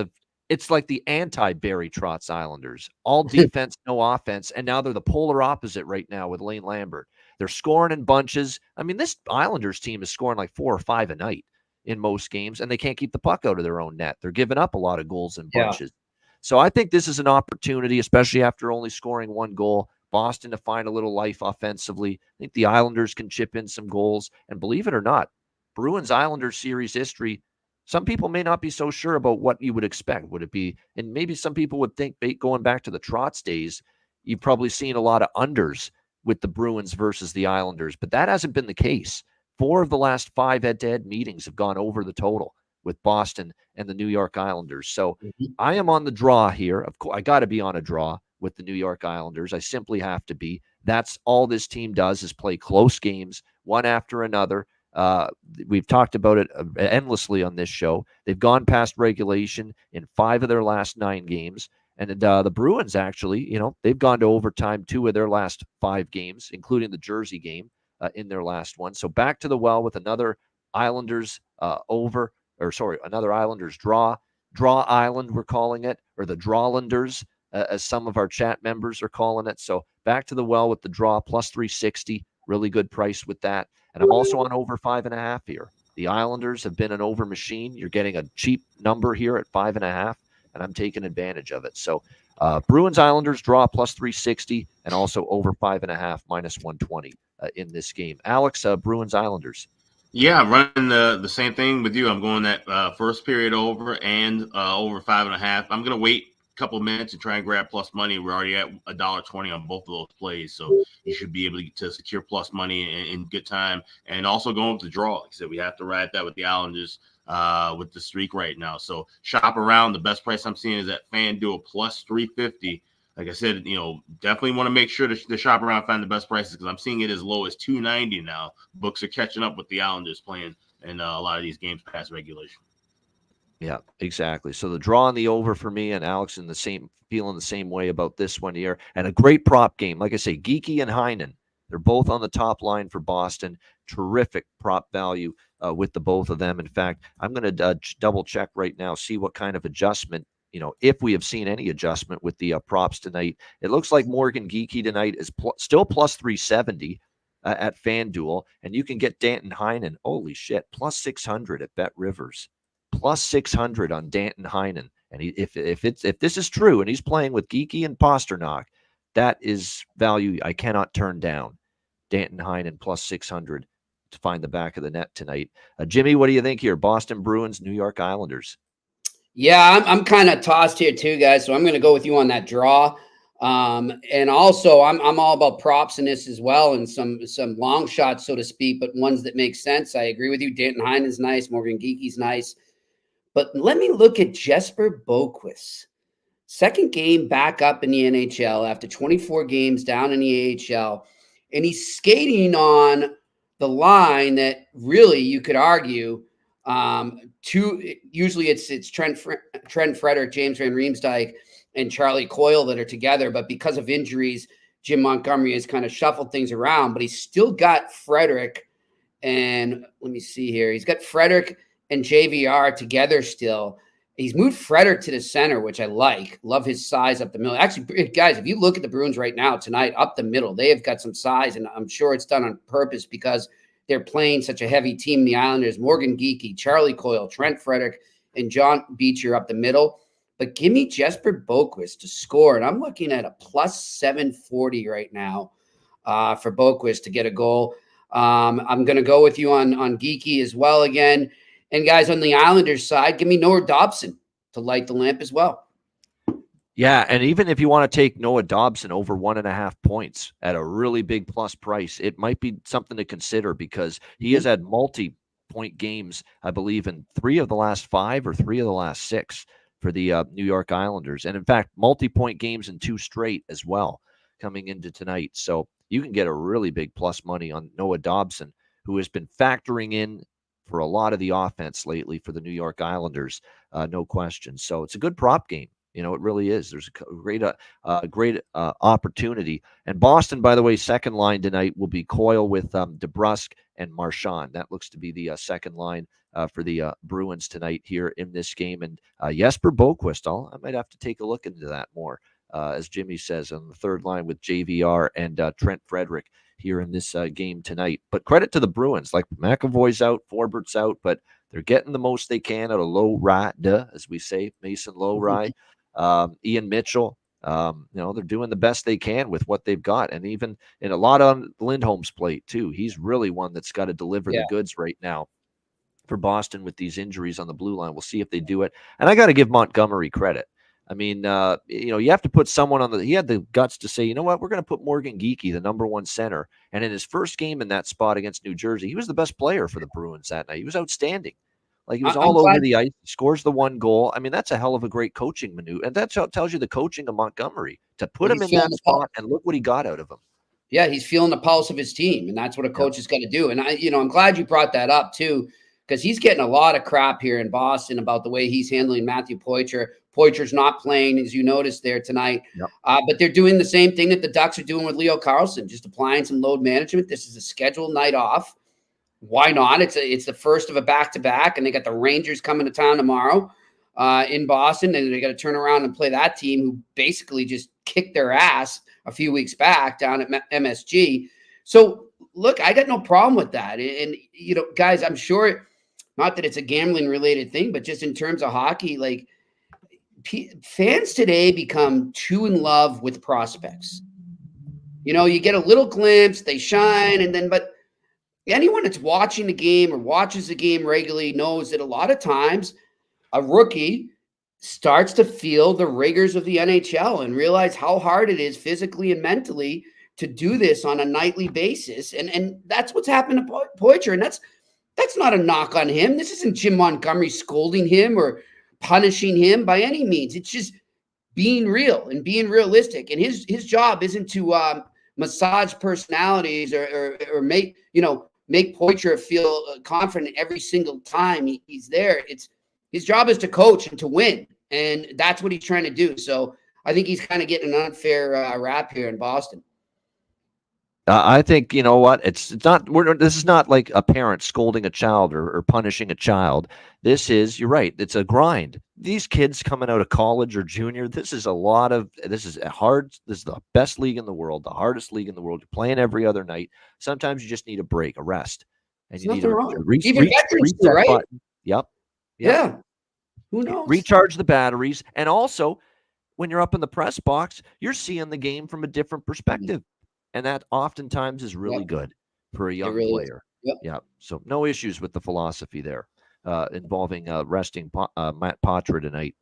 it's like the anti-Barry Trotz Islanders. All defense, no offense. And now they're the polar opposite right now with Lane Lambert. They're scoring in bunches. I mean, this Islanders team is scoring like 4 or 5 a night in most games, and they can't keep the puck out of their own net. They're giving up a lot of goals in bunches. So I think this is an opportunity, especially after only scoring 1 goal, Boston to find a little life offensively. I think the Islanders can chip in some goals. And believe it or not, Bruins-Islanders series history, some people may not be so sure about what you would expect. Would it be, and maybe some people would think going back to the Trotz days, you've probably seen a lot of unders with the Bruins versus the Islanders, but that hasn't been the case. 4 of the last 5 head-to-head meetings have gone over the total with Boston and the New York Islanders. So I am on the draw here. Of course, I got to be on a draw with the New York Islanders. I simply have to be. That's all this team does is play close games, one after another. We've talked about it endlessly on this show. They've gone past regulation in 5 of their last 9 games. And the Bruins, actually, they've gone to overtime 2 of their last 5 games, including the Jersey game in their last one. So back to the well with another Islanders another Islanders draw island, we're calling it, or the Drawlanders, as some of our chat members are calling it. So back to the well with the draw, plus 360, really good price with that. And I'm also on over 5.5 here. The Islanders have been an over machine. You're getting a cheap number here at 5.5, and I'm taking advantage of it. So Bruins Islanders draw plus 360, and also over 5.5 minus 120 in this game. Alex, Bruins Islanders. Yeah, I'm running the same thing with you. I'm going that first period over and over 5.5. I'm going to wait a couple of minutes and try and grab plus money. We're already at $1.20 on both of those plays, so you should be able to secure plus money in good time. And also going with the draw. Like I said, we have to ride that with the Islanders with the streak right now. So shop around. The best price I'm seeing is at FanDuel plus 350. Like I said, definitely want to make sure to shop around, find the best prices, because I'm seeing it as low as $2.90 now. Books are catching up with the Islanders playing in a lot of these games past regulation. Yeah, exactly. So the draw and the over for me, and Alex feeling the same way about this one here. And a great prop game. Like I say, Geekie and Heinen, they're both on the top line for Boston. Terrific prop value with the both of them. In fact, I'm going to double check right now, see what kind of adjustment, if we have seen any adjustment with the props tonight. It looks like Morgan Geekie tonight is still plus 370 at FanDuel, and you can get Danton Heinen, holy shit, plus 600 at Bet Rivers, plus 600 on Danton Heinen. And if this is true, and he's playing with Geekie and Pasternak, that is value I cannot turn down. Danton Heinen plus 600 to find the back of the net tonight. Jimmy, what do you think here? Boston Bruins, New York Islanders. Yeah, I'm kind of tossed here too, guys. So I'm going to go with you on that draw. And also I'm all about props in this as well, and some long shots, so to speak, but ones that make sense. I agree with you. Danton Heinen's nice. Morgan Geekie's nice. But let me look at Jesper Boquist. Second game back up in the NHL after 24 games down in the AHL. And he's skating on the line that really you could argue usually it's Trent Frederick, James Van Riemsdyk, and Charlie Coyle that are together. But because of injuries, Jim Montgomery has kind of shuffled things around. But he's still got Frederick, and let me see here. He's got Frederick and JVR together still. He's moved Frederick to the center, which I like. Love his size up the middle. Actually, guys, if you look at the Bruins right now tonight, up the middle, they have got some size, and I'm sure it's done on purpose because they're playing such a heavy team. The Islanders, Morgan Geekie, Charlie Coyle, Trent Frederick, and John Beecher up the middle. But give me Jesper Boquist to score, and I'm looking at a plus 740 right now for Boquist to get a goal. I'm going to go with you on Geekie as well again. And guys, on the Islanders side, give me Noah Dobson to light the lamp as well. Yeah, and even if you want to take Noah Dobson over 1.5 points at a really big plus price, it might be something to consider because he has had multi-point games, I believe, in 3 of the last 5 or 3 of the last 6 for the New York Islanders. And in fact, multi-point games in 2 straight as well. coming into tonight. So you can get a really big plus money on Noah Dobson, who has been factoring in for a lot of the offense lately for the New York Islanders, no question. So it's a good prop game. It really is. There's a great opportunity. And Boston, by the way, second line tonight will be Coyle with DeBrusque and Marchand. That looks to be the second line for the Bruins tonight here in this game. And Jesper Boquist, I might have to take a look into that more, as Jimmy says, on the third line with JVR and Trent Frederick here in this game tonight. But credit to the Bruins. Like, McAvoy's out, Forbert's out, but they're getting the most they can out of Low Ride, as we say, Mason Low Ride. Ian Mitchell, they're doing the best they can with what they've got. And even in a lot on Lindholm's plate, too. He's really one that's got to deliver the goods right now for Boston with these injuries on the blue line. We'll see if they do it. And I got to give Montgomery credit. I mean, you have to put someone he had the guts to say, you know what, we're going to put Morgan Geekie, the number one center. And in his first game in that spot against New Jersey, he was the best player for the Bruins that night. He was outstanding. Like, he was all over the ice, scores the one goal. I mean, that's a hell of a great coaching maneuver. And that tells you the coaching of Montgomery to put him in that spot, and look what he got out of him. Yeah, he's feeling the pulse of his team, and that's what a coach is going to do. And I'm glad you brought that up too, because he's getting a lot of crap here in Boston about the way he's handling Matthew Poitras. Poitras's not playing, as you noticed there tonight. Yep. But they're doing the same thing that the Ducks are doing with Leo Carlsson, just applying some load management. This is a scheduled night off. Why not? It's the first of a back-to-back, and they got the Rangers coming to town tomorrow in Boston, and they got to turn around and play that team who basically just kicked their ass a few weeks back down at MSG. So, look, I got no problem with that. And guys, I'm sure, not that it's a gambling-related thing, but just in terms of hockey, like, fans today become too in love with prospects. You get a little glimpse, they shine, but anyone that's watching the game or watches the game regularly knows that a lot of times a rookie starts to feel the rigors of the NHL and realize how hard it is physically and mentally to do this on a nightly basis. And that's what's happened to Poitras. And that's not a knock on him. This isn't Jim Montgomery scolding him or punishing him by any means. It's just being real and being realistic. And his job isn't to massage personalities or make Poitras feel confident every single time he's there. His job is to coach and to win, and that's what he's trying to do. So I think he's kind of getting an unfair rap here in Boston. I think, you know what, this is not like a parent scolding a child or punishing a child. This is, you're right, it's a grind. These kids coming out of college or junior, this is hard. This is the best league in the world, the hardest league in the world. You're playing every other night. Sometimes you just need a break, a rest. And you need to reset right? Button. Yep. Yeah. Who knows? Recharge the batteries. And also, when you're up in the press box, you're seeing the game from a different perspective. And that oftentimes is really good for a young player. Yep. So no issues with the philosophy there involving resting Matt Poitras tonight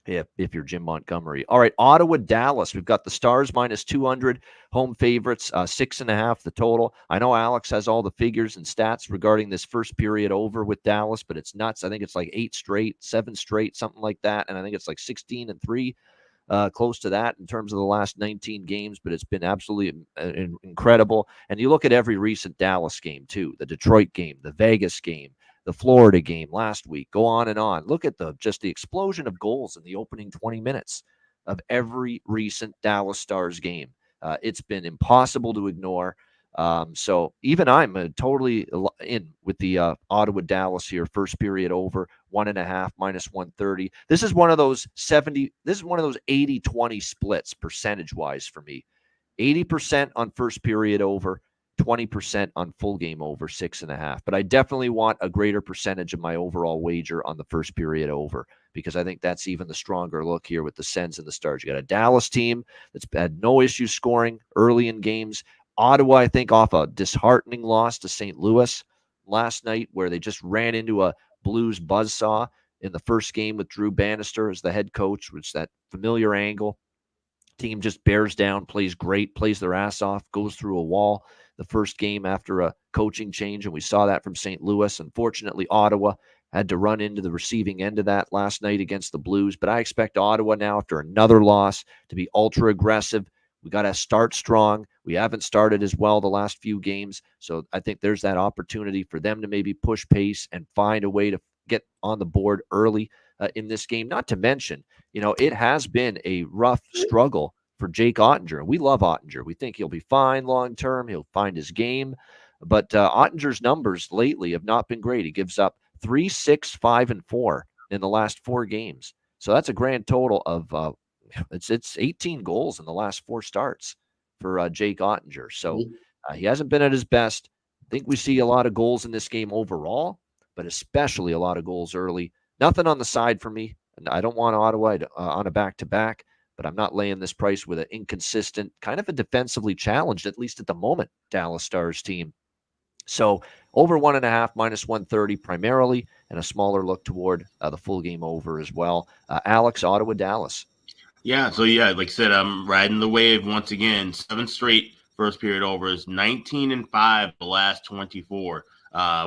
if you're Jim Montgomery. All right, Ottawa, Dallas. We've got the Stars minus 200, home favorites, 6.5 the total. I know Alex has all the figures and stats regarding this first period over with Dallas, but it's nuts. I think it's like 8 straight, 7 straight, something like that. And I think it's like 16-3. Close to that in terms of the last 19 games, but it's been absolutely incredible. And you look at every recent Dallas game, too, the Detroit game, the Vegas game, the Florida game last week, go on and on. Look at the explosion of goals in the opening 20 minutes of every recent Dallas Stars game. It's been impossible to ignore. So even I'm totally in with the Ottawa Dallas here. First period over 1.5 minus 130. This is one of those 80-20 splits percentage wise for me. 80% on first period over, 20% on full game over 6.5. But I definitely want a greater percentage of my overall wager on the first period over, because I think that's even the stronger look here with the Sens and the Stars. You got a Dallas team that's had no issue scoring early in games. Ottawa, I think, off a disheartening loss to St. Louis last night, where they just ran into a Blues buzzsaw in the first game with Drew Bannister as the head coach, which that familiar angle. Team just bears down, plays great, plays their ass off, goes through a wall the first game after a coaching change, and we saw that from St. Louis. Unfortunately, Ottawa had to run into the receiving end of that last night against the Blues, but I expect Ottawa now, after another loss, to be ultra aggressive, We got to start strong. We haven't started as well the last few games. So I think there's that opportunity for them to maybe push pace and find a way to get on the board early in this game. Not to mention, it has been a rough struggle for Jake Ottinger. We love Ottinger. We think he'll be fine long-term. He'll find his game. But Ottinger's numbers lately have not been great. He gives up 3, 6, 5, and 4 in the last 4 games. So that's a grand total of it's 18 goals in the last 4 starts for Jake Ottinger. So he hasn't been at his best. I think we see a lot of goals in this game overall, but especially a lot of goals early. Nothing on the side for me. I don't want Ottawa on a back-to-back, but I'm not laying this price with an inconsistent, kind of a defensively challenged, at least at the moment, Dallas Stars team. So over 1.5 minus 130 primarily, and a smaller look toward the full game over as well. Alex, Ottawa, Dallas. Yeah, so like I said, I'm riding the wave once again. 7 straight first period overs, 19-5 the last 24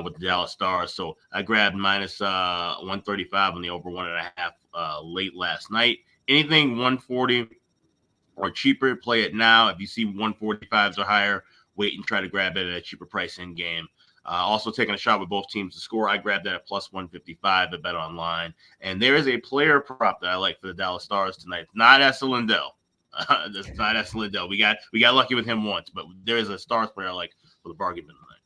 with the Dallas Stars. So I grabbed minus 135 on the over 1.5 late last night. Anything 140 or cheaper, play it now. If you see 145s or higher, wait and try to grab it at a cheaper price in game. Also taking a shot with both teams to score. I grabbed that at plus 155 at Bet Online. And there is a player prop that I like for the Dallas Stars tonight. Not Esa Lindell. That's not Esa Lindell. We got lucky with him once, but there is a Stars player I like for the bargain bin tonight.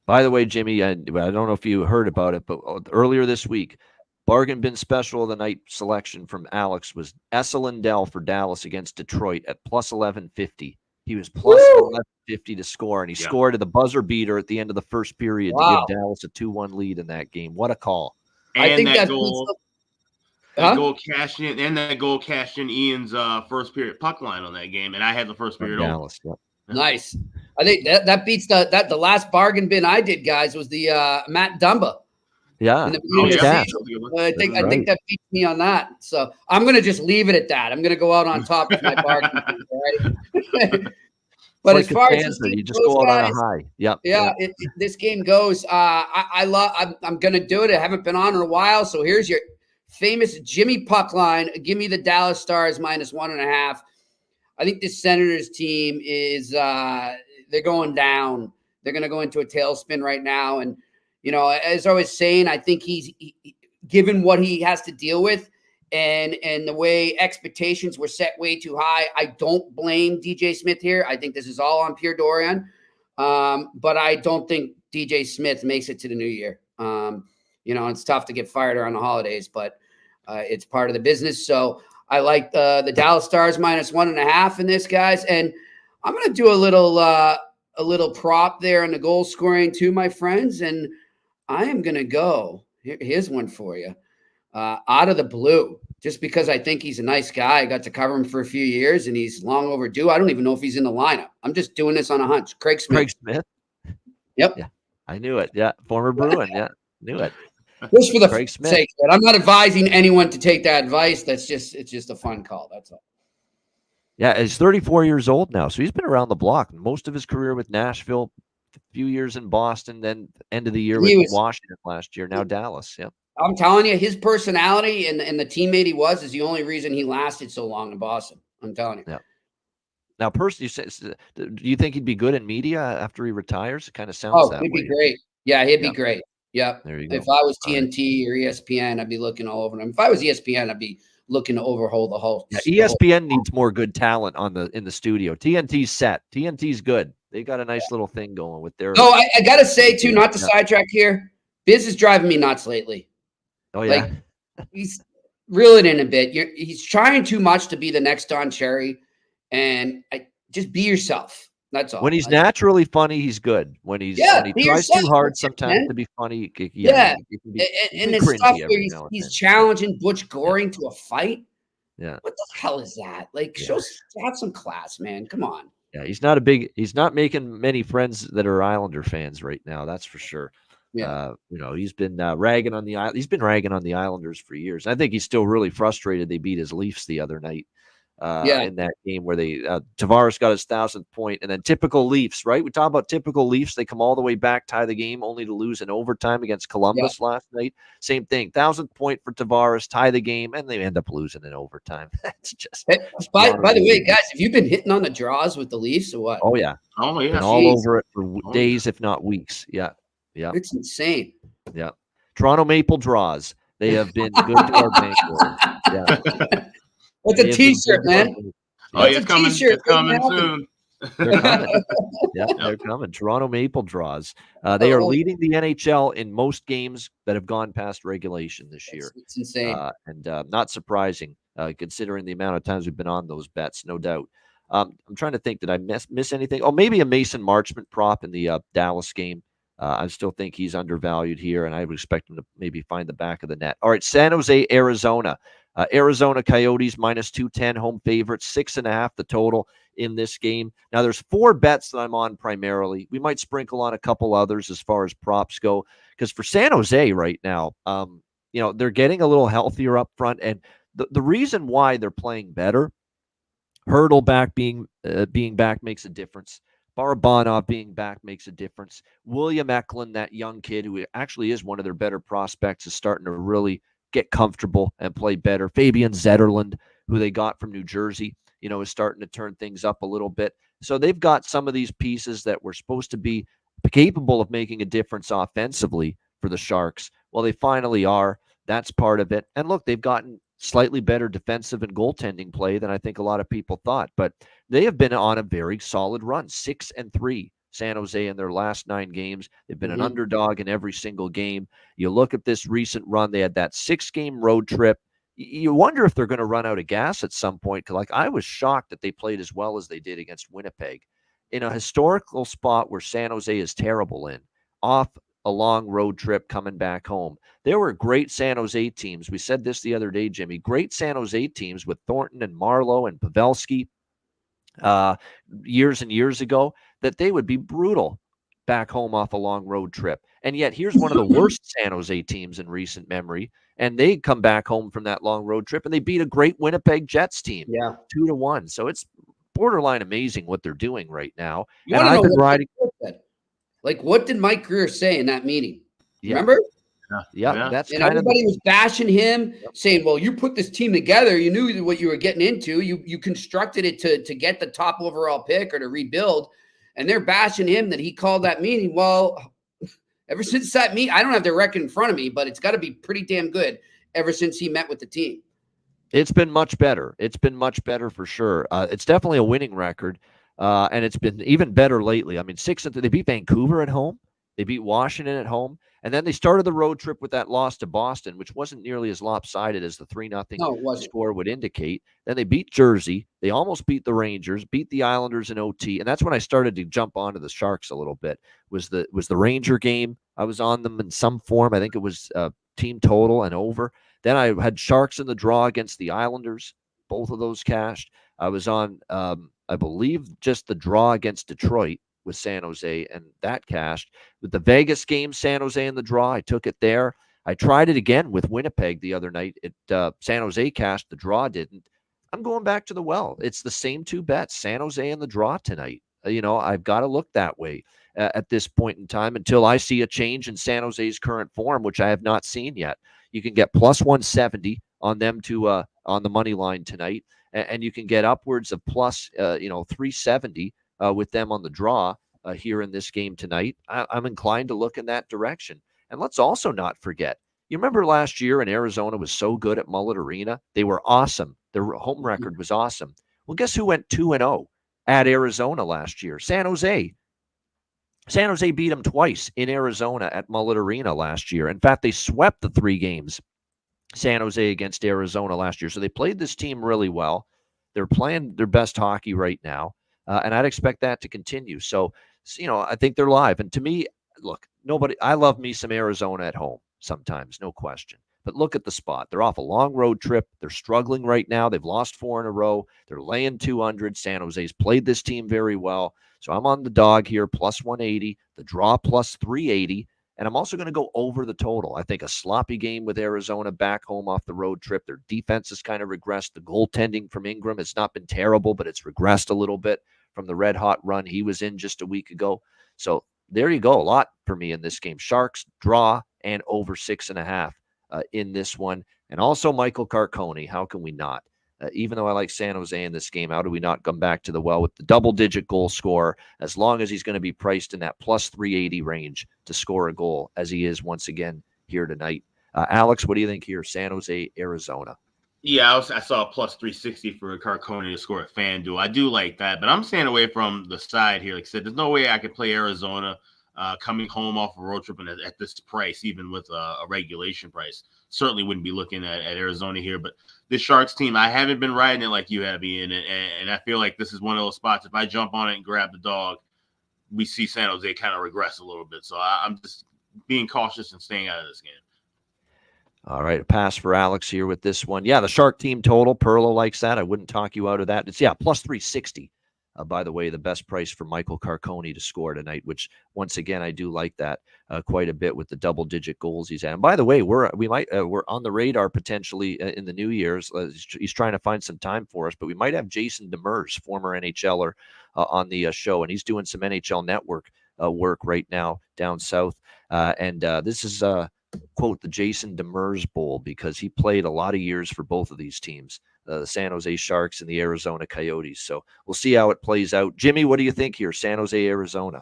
By the way, Jimmy, I don't know if you heard about it, but earlier this week, bargain bin special of the night selection from Alex was Esa Lindell for Dallas against Detroit at plus 1150. He was plus 1150 to score, and he scored at the buzzer beater at the end of the first period to give Dallas a 2-1 lead in that game. What a call. And I think that goal cashed in, and that goal cashed in Ian's first period puck line on that game, and I had the first period over. Dallas, Nice. I think that beats the last bargain bin I did, guys, was the Matt Dumba. Yeah. I think that beats me on that. So I'm going to just leave it at that. I'm going to go out on top of my bargain. Right? But like as far as you just go out on a high. Yep. Yeah. This game goes. I'm going to do it. I haven't been on in a while. So here's your famous Jimmy puck line. Give me the Dallas Stars minus 1.5. I think this Senators team is they're going down. They're going to go into a tailspin right now. And as I was saying, I think he's given what he has to deal with and the way expectations were set way too high. I don't blame DJ Smith here. I think this is all on Pierre Dorion. But I don't think DJ Smith makes it to the new year. It's tough to get fired around the holidays, but it's part of the business. So I like the Dallas Stars minus 1.5 in this, guys. And I'm going to do a little prop there on the goal scoring too, my friends. And I am going to go. Here's one for you. Out of the blue, just because I think he's a nice guy. I got to cover him for a few years, and he's long overdue. I don't even know if he's in the lineup. I'm just doing this on a hunch. Craig Smith. Yep. Yeah, I knew it. Yeah, former Bruin. Yeah, knew it. Just for the sake of it. I'm not advising anyone to take that advice. It's just a fun call. That's all. Yeah, he's 34 years old now, so he's been around the block. Most of his career with Nashville, a few years in Boston, then end of the year with Washington last year. Now Dallas. Yep. I'm telling you, his personality and the teammate he was is the only reason he lasted so long in Boston. I'm telling you. Yeah. Now, personally, do you think he'd be good in media after he retires? It kind of sounds that way. He'd be great. Yeah, he'd be great. Yeah. There you go. If I was TNT or ESPN, I'd be looking all over him. If I was ESPN, I'd be looking to overhaul the whole. Yeah, ESPN needs more good talent in the studio. TNT's set. TNT's good. They got a nice little thing going with their. Oh, I got to say too, not to sidetrack here. Biz is driving me nuts lately. Oh yeah, he's reeling in a bit. He's trying too much to be the next Don Cherry, and just be yourself. That's all. When he's naturally funny, he's good. When he tries too hard sometimes to be funny, and the stuff where he's challenging Butch Goring to a fight. Yeah, what the hell is that? Have some class, man. Come on. Yeah, he's not making many friends that are Islander fans right now. That's for sure. Yeah. He's been ragging on the Islanders for years. I think he's still really frustrated they beat his Leafs the other night. in that game where they Tavares got his 1,000th point, and then typical Leafs, right? We talk about typical Leafs. They come all the way back, tie the game, only to lose in overtime against Columbus last night. Same thing, 1,000th point for Tavares, tie the game, and they end up losing in overtime. That's just. By the way, guys, have you been hitting on the draws with the Leafs or what? Oh yeah, been all over it for days, if not weeks. Yeah, it's insane. Yeah, Toronto Maple draws. They have been good to our bankroll. Yeah. It's a T-shirt, man. Oh, it's coming. It's coming soon. They're coming. They're coming. Toronto Maple draws. They are leading the NHL in most games that have gone past regulation this year. It's insane. And not surprising, considering the amount of times we've been on those bets, no doubt. I'm trying to think, did I miss anything? Oh, maybe a Mason Marchment prop in the Dallas game. I still think he's undervalued here, and I would expect him to maybe find the back of the net. All right, San Jose, Arizona. Arizona Coyotes minus 210, home favorites, 6.5 the total in this game. Now, there's 4 bets that I'm on primarily. We might sprinkle on a couple others as far as props go, because for San Jose right now, they're getting a little healthier up front, and the reason why they're playing better, Hurdle being back makes a difference. Barabanov being back makes a difference. William Eklund, that young kid who actually is one of their better prospects, is starting to really get comfortable and play better. Fabian Zetterlund, who they got from New Jersey, is starting to turn things up a little bit. So they've got some of these pieces that were supposed to be capable of making a difference offensively for the Sharks. Well, they finally are. That's part of it. And look, they've gotten slightly better defensive and goaltending play than I think a lot of people thought. But they have been on a very solid run, 6-3. San Jose in their last 9 games. They've been an underdog in every single game. You look at this recent run, they had that 6-game road trip. You wonder if they're going to run out of gas at some point. Like, I was shocked that they played as well as they did against Winnipeg in a historical spot where San Jose is terrible in, off a long road trip coming back home. There were great San Jose teams. We said this the other day, Jimmy, great San Jose teams with Thornton and Marlowe and Pavelski years and years ago, that they would be brutal back home off a long road trip. And yet here's one of the worst San Jose teams in recent memory, and they come back home from that long road trip and they beat a great Winnipeg Jets team 2-1. So it's borderline amazing what they're doing right now. And I've been riding. Like, what did Mike Greer say in that meeting? Remember? Yeah. That's and everybody was bashing him, saying, well, you put this team together. You knew what you were getting into. You constructed it to get the top overall pick or to rebuild. And they're bashing him that he called that meeting. Well, ever since that meeting, I don't have the record in front of me, but it's got to be pretty damn good ever since he met with the team. It's been much better. It's been much better for sure. It's definitely a winning record. And it's been even better lately. I mean, 6-3. They beat Vancouver at home. They beat Washington at home. And then they started the road trip with that loss to Boston, which wasn't nearly as lopsided as the 3-0 score would indicate. Then they beat Jersey. They almost beat the Rangers, beat the Islanders in OT. And that's when I started to jump onto the Sharks a little bit, was the Ranger game. I was on them in some form. I think it was team total and over. Then I had Sharks in the draw against the Islanders. Both of those cashed. I was on, I believe, just the draw against Detroit with San Jose, and that cashed. With the Vegas game, San Jose in the draw, I took it there. I tried it again with Winnipeg the other night. San Jose cashed, the draw didn't. I'm going back to the well. It's the same 2 bets, San Jose and the draw tonight. I've got to look that way at this point in time until I see a change in San Jose's current form, which I have not seen yet. You can get plus 170 on them to on the money line tonight, and you can get upwards of plus 370 with them on the draw here in this game tonight. I'm inclined to look in that direction. And let's also not forget, you remember last year when Arizona was so good at Mullet Arena? They were awesome. Their home record was awesome. Well, guess who went 2-0 at Arizona last year? San Jose. San Jose beat them twice in Arizona at Mullet Arena last year. In fact, they swept the 3 games, San Jose against Arizona last year. So they played this team really well. They're playing their best hockey right now. And I'd expect that to continue. So, I think they're live. And to me, look, I love me some Arizona at home sometimes, no question. But look at the spot. They're off a long road trip. They're struggling right now. They've lost 4 in a row. They're laying 200. San Jose's played this team very well. So I'm on the dog here, plus 180. The draw, plus 380. And I'm also going to go over the total. I think a sloppy game with Arizona back home off the road trip. Their defense has kind of regressed. The goaltending from Ingram has not been terrible, but it's regressed a little bit from the red-hot run he was in just a week ago. So there you go. A lot for me in this game. Sharks, draw, and over 6.5 in this one. And also Michael Carcone. How can we not? Even though I like San Jose in this game, how do we not come back to the well with the double-digit goal scorer as long as he's going to be priced in that plus 380 range to score a goal as he is once again here tonight? Alex, what do you think here? San Jose, Arizona. Yeah, I saw a plus 360 for Carcone to score at FanDuel. I do like that, but I'm staying away from the side here. Like I said, there's no way I could play Arizona coming home off a road trip and at this price, even with a regulation price. Certainly wouldn't be looking at Arizona here. But this Sharks team, I haven't been riding it like you have, Ian, and I feel like this is one of those spots. If I jump on it and grab the dog, we see San Jose kind of regress a little bit. So I'm just being cautious and staying out of this game. All right, a pass for Alex here with this one. Yeah, the Shark team total, Perlo likes that. I wouldn't talk you out of that. It's, plus 360. By the way, the best price for Michael Carcone to score tonight, which once again I do like that quite a bit with the double-digit goals he's had. And by the way, we're on the radar potentially in the New Year's. He's trying to find some time for us, but we might have Jason Demers, former NHLer, on the show, and he's doing some NHL Network work right now down south. And this is quote the Jason Demers Bowl because he played a lot of years for both of these teams. The San Jose Sharks and the Arizona Coyotes. So we'll see how it plays out. Jimmy, what do you think here? San Jose, Arizona.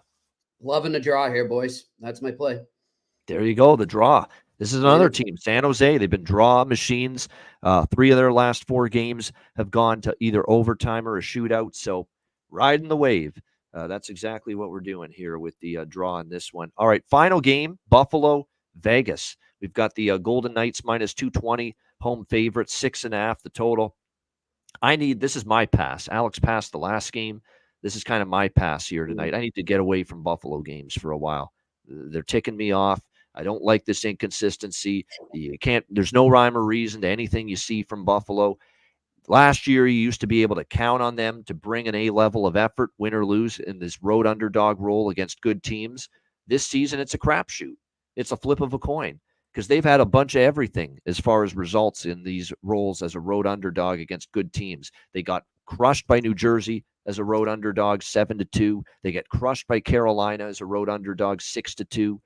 Loving the draw here, boys. That's my play. There you go, the draw. This is another team, San Jose. They've been draw machines. 3 of their last 4 games have gone to either overtime or a shootout. So riding the wave. That's exactly what we're doing here with the draw in this one. All right, final game, Buffalo, Vegas. We've got the Golden Knights minus 220. Home favorite, 6.5 the total. This is my pass. Alex passed the last game. This is kind of my pass here tonight. I need to get away from Buffalo games for a while. They're ticking me off. I don't like this inconsistency. There's no rhyme or reason to anything you see from Buffalo. Last year, you used to be able to count on them to bring an A level of effort, win or lose, in this road underdog role against good teams. This season, it's a crapshoot. It's a flip of a coin. Because they've had a bunch of everything as far as results in these roles as a road underdog against good teams. They got crushed by New Jersey as a road underdog, 7-2. They get crushed by Carolina as a road underdog, 6-2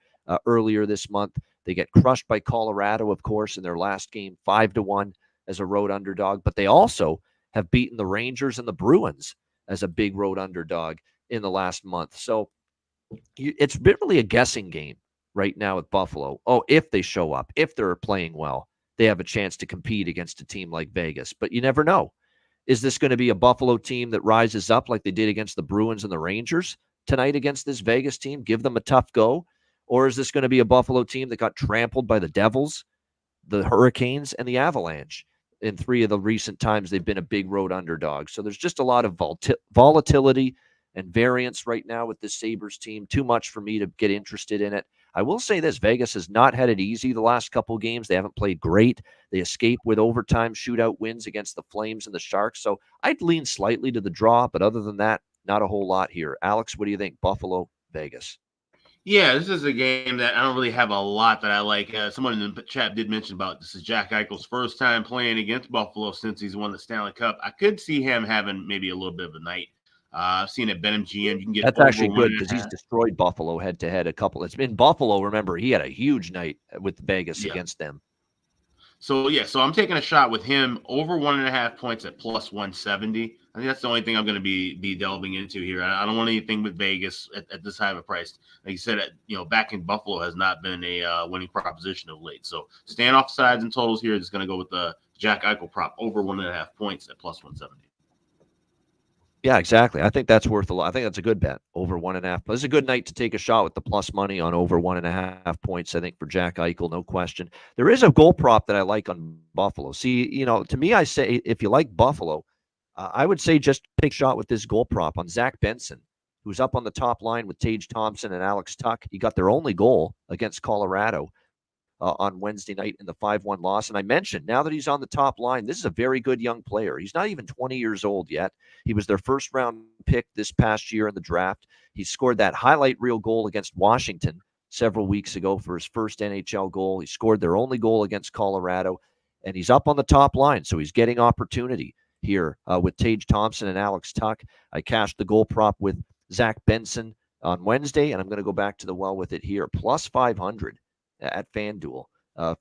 earlier this month. They get crushed by Colorado, of course, in their last game, 5-1 as a road underdog. But they also have beaten the Rangers and the Bruins as a big road underdog in the last month. So it's really a guessing game right now with Buffalo. Oh, if they show up, if they're playing well, they have a chance to compete against a team like Vegas. But you never know. Is this going to be a Buffalo team that rises up like they did against the Bruins and the Rangers tonight against this Vegas team? Give them a tough go? Or is this going to be a Buffalo team that got trampled by the Devils, the Hurricanes, and the Avalanche in 3 of the recent times they've been a big road underdog? So there's just a lot of volatility and variance right now with this Sabres team. Too much for me to get interested in it. I will say this, Vegas has not had it easy the last couple of games. They haven't played great. They escaped with overtime shootout wins against the Flames and the Sharks. So I'd lean slightly to the draw, but other than that, not a whole lot here. Alex, what do you think? Buffalo, Vegas. Yeah, this is a game that I don't really have a lot that I like. Someone in the chat did mention about this is Jack Eichel's first time playing against Buffalo since he's won the Stanley Cup. I could see him having maybe a little bit of a night. I've seen it BetMGM. You can get that's actually good because he's destroyed Buffalo head to head a couple. It's been Buffalo. Remember, he had a huge night with Vegas against them. So I'm taking a shot with him over 1.5 points at plus 170. I think that's the only thing I'm going to be delving into here. I don't want anything with Vegas at this high of a price. Like you said, back in Buffalo has not been a winning proposition of late. So staying off sides and totals here is going to go with the Jack Eichel prop over 1.5 points at plus 170. Yeah, exactly. I think that's worth a lot. I think that's a good bet, over 1.5. But it's a good night to take a shot with the plus money on over 1.5 points, I think, for Jack Eichel, no question. There is a goal prop that I like on Buffalo. See, to me, I say if you like Buffalo, I would say just take a shot with this goal prop on Zach Benson, who's up on the top line with Tage Thompson and Alex Tuck. He got their only goal against Colorado on Wednesday night in the 5-1 loss. And I mentioned, now that he's on the top line, this is a very good young player. He's not even 20 years old yet. He was their first-round pick this past year in the draft. He scored that highlight reel goal against Washington several weeks ago for his first NHL goal. He scored their only goal against Colorado, and he's up on the top line, so he's getting opportunity here with Tage Thompson and Alex Tuck. I cashed the goal prop with Zach Benson on Wednesday, and I'm going to go back to the well with it here. Plus 500 at FanDuel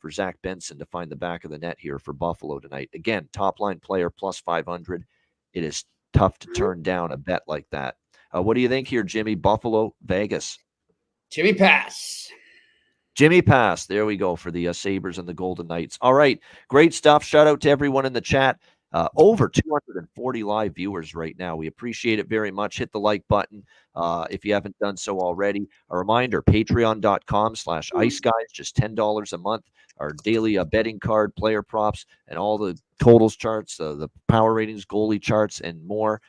for Zach Benson to find the back of the net here for Buffalo tonight. Again, top-line player, plus 500. It is tough to turn down a bet like that. What do you think here, Jimmy? Buffalo, Vegas. Jimmy Pass. Jimmy Pass. There we go for the Sabres and the Golden Knights. All right, great stuff. Shout out to everyone in the chat. Over 240 live viewers right now. We appreciate it very much. Hit the like button if you haven't done so already. A reminder, patreon.com/Ice Guys, just $10 a month. Our daily betting card, player props, and all the totals charts, the power ratings, goalie charts, and more.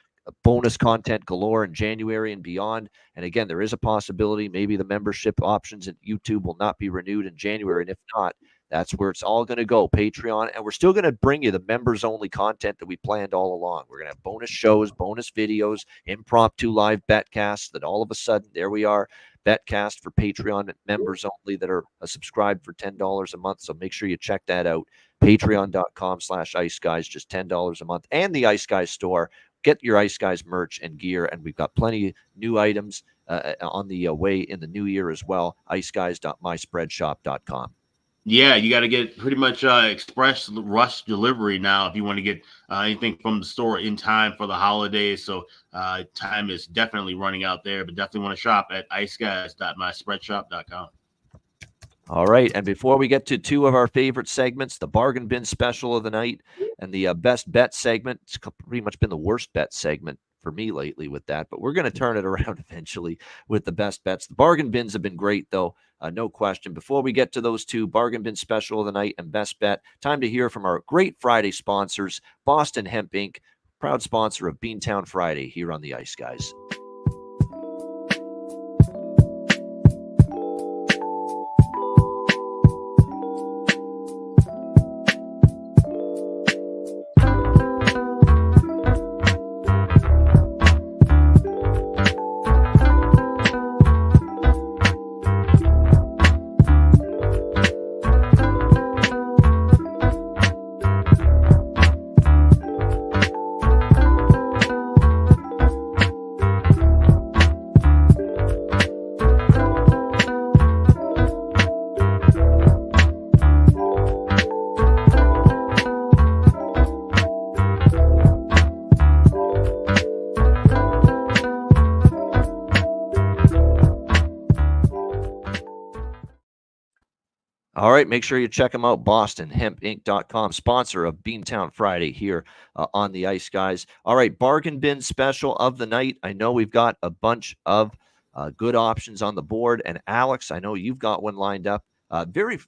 Bonus content galore in January and beyond. And again, there is a possibility maybe the membership options at YouTube will not be renewed in January. And if not, that's where it's all going to go, Patreon. And we're still going to bring you the members-only content that we planned all along. We're going to have bonus shows, bonus videos, impromptu live betcasts that all of a sudden, there we are, betcast for Patreon members only that are subscribed for $10 a month. So make sure you check that out. Patreon.com/Ice Guys, just $10 a month. And the Ice Guys store. Get your Ice Guys merch and gear. And we've got plenty of new items on the way in the new year as well. iceguys.myspreadshop.com. Yeah, you got to get pretty much express rush delivery now if you want to get anything from the store in time for the holidays. So time is definitely running out there, but definitely want to shop at iceguys.myspreadshop.com. All right, and before we get to two of our favorite segments, the bargain bin special of the night and the best bet segment, it's pretty much been the worst bet segment for me lately with that, but we're going to turn it around eventually with the best bets. The bargain bins have been great, though, no question. Before we get to those two, bargain bin special of the night and best bet, time to hear from our great Friday sponsors, Boston Hemp Inc., proud sponsor of Beantown Friday here on the Ice Guys. All right, make sure you check them out, BostonHempInc.com, sponsor of Beantown Friday here on the Ice Guys. All right, bargain bin special of the night. I know we've got a bunch of good options on the board, and Alex, I know you've got one lined up. Very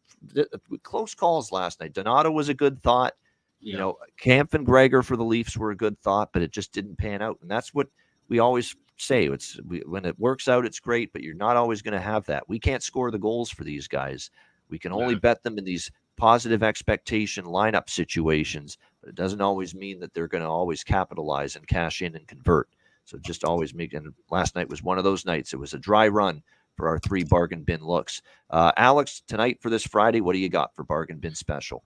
close calls last night. Donato was a good thought. Yeah. You know, Kampf and Gregor for the Leafs were a good thought, but it just didn't pan out, and that's what we always say. When it works out, it's great, but you're not always going to have that. We can't score the goals for these guys. We can only bet them in these positive expectation lineup situations, but it doesn't always mean that they're going to always capitalize and cash in and convert. So just always make, and last night was one of those nights. It was a dry run for our three bargain bin looks. Alex, tonight for this Friday, what do you got for bargain bin special?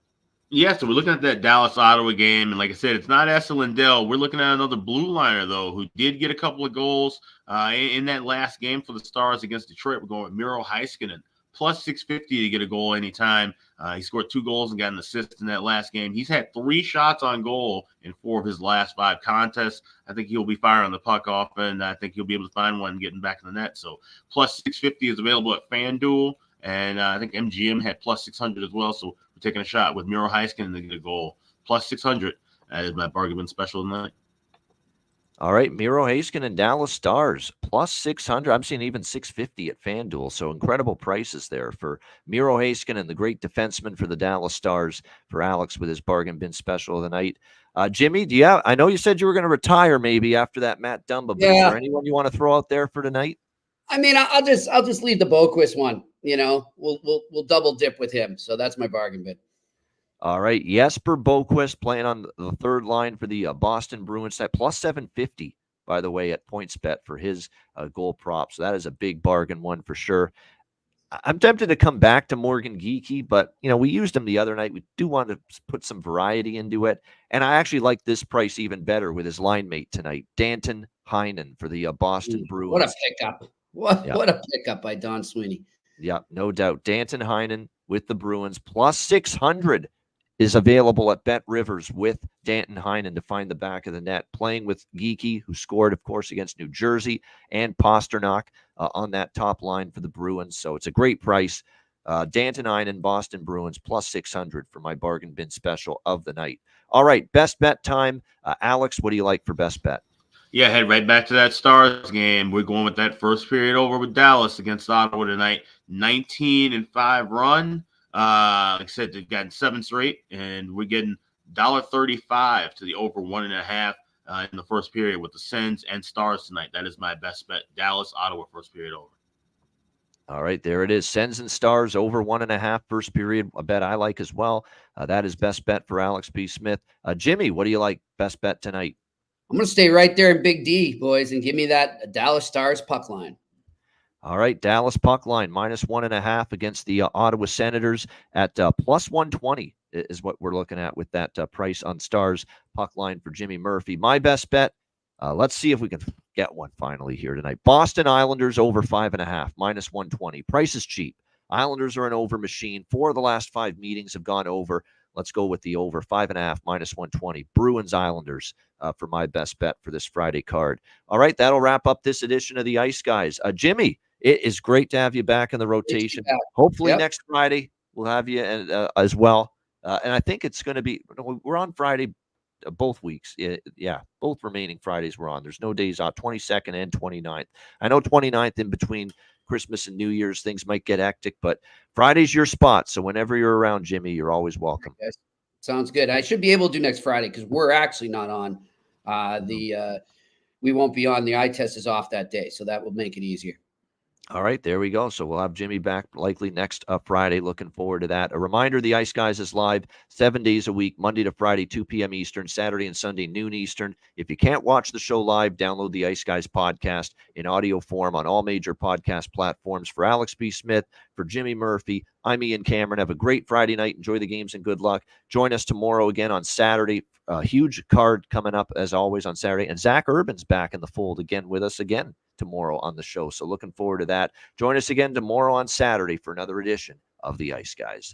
Yeah, so we're looking at that Dallas-Ottawa game, and like I said, it's not Esa Lindell. We're looking at another blue liner, though, who did get a couple of goals in that last game for the Stars against Detroit. We're going with Miro Heiskanen. Plus 650 to get a goal anytime. He scored 2 goals and got an assist in that last game. He's had 3 shots on goal in 4 of his last 5 contests. I think he'll be firing the puck often. I think he'll be able to find one getting back in the net. So plus 650 is available at FanDuel. And I think MGM had plus 600 as well. So we're taking a shot with Miro Heiskanen to get a goal. Plus 600. That is my bargain bin special tonight. All right, Miro Heiskanen and Dallas Stars, plus 600. I'm seeing even 650 at FanDuel, so incredible prices there for Miro Heiskanen, the great defenseman for the Dallas Stars, for Alex with his bargain bin special of the night. Jimmy, I know you said you were going to retire maybe after that Matt Dumba, but is there anyone you want to throw out there for tonight? I mean, I'll just leave the Boquist one. You know, we'll double dip with him, so that's my bargain bin. All right, Jesper Boquist playing on the third line for the Boston Bruins. That plus 750, by the way, at PointsBet for his goal prop. So that is a big bargain one for sure. I'm tempted to come back to Morgan Geekie, but we used him the other night. We do want to put some variety into it, and I actually like this price even better with his line mate tonight, Danton Heinen for the Boston Bruins. What a pickup! What a pickup by Don Sweeney. Yeah, no doubt. Danton Heinen with the Bruins plus 600 is available at Bet Rivers with Danton Heinen to find the back of the net, playing with Geekie, who scored, of course, against New Jersey, and Pasternak on that top line for the Bruins. So it's a great price. Danton Heinen, Boston Bruins, plus 600 for my bargain bin special of the night. All right, best bet time. Alex, what do you like for best bet? Yeah, head right back to that Stars game. We're going with that first period over with Dallas against Ottawa tonight. 19-5 run. Like I said, they've gotten 7 straight, and we're getting $1.35 to the over 1.5 in the first period with the Sens and Stars tonight. That is my best bet. Dallas, Ottawa, first period over. All right, there it is. Sens and Stars over 1.5 first period. A bet I like as well. That is best bet for Alex B. Smith. Jimmy, what do you like best bet tonight? I'm going to stay right there in Big D, boys, and give me that Dallas Stars puck line. All right, Dallas puck line, -1.5 against the Ottawa Senators at plus 120 is what we're looking at with that price on Stars puck line for Jimmy Murphy. My best bet, let's see if we can get one finally here tonight. Boston Islanders over 5.5, -120. Price is cheap. Islanders are an over machine. 4 of the last 5 meetings have gone over. Let's go with the over 5.5, -120. Bruins Islanders for my best bet for this Friday card. All right, that'll wrap up this edition of the Ice Guys. Jimmy, it is great to have you back in the rotation. Hopefully next Friday we'll have you as well. And I think it's going to be, we're on Friday both weeks. Yeah, both remaining Fridays we're on. There's no days off, 22nd and 29th. I know 29th in between Christmas and New Year's, things might get hectic, but Friday's your spot. So whenever you're around, Jimmy, you're always welcome. Yes. Sounds good. I should be able to do next Friday because we're actually not on we won't be on. The eye test is off that day, so that will make it easier. All right, there we go. So we'll have Jimmy back likely next Friday. Looking forward to that. A reminder, the Ice Guys is live 7 days a week, Monday to Friday, 2 p.m. Eastern, Saturday and Sunday, noon Eastern. If you can't watch the show live, download the Ice Guys podcast in audio form on all major podcast platforms. For Alex B. Smith, for Jimmy Murphy, I'm Ian Cameron. Have a great Friday night. Enjoy the games and good luck. Join us tomorrow again on Saturday. A huge card coming up, as always, on Saturday. And Zach Urban's back in the fold again with us again tomorrow on the show. So looking forward to that. Join us again tomorrow on Saturday for another edition of the Ice Guys.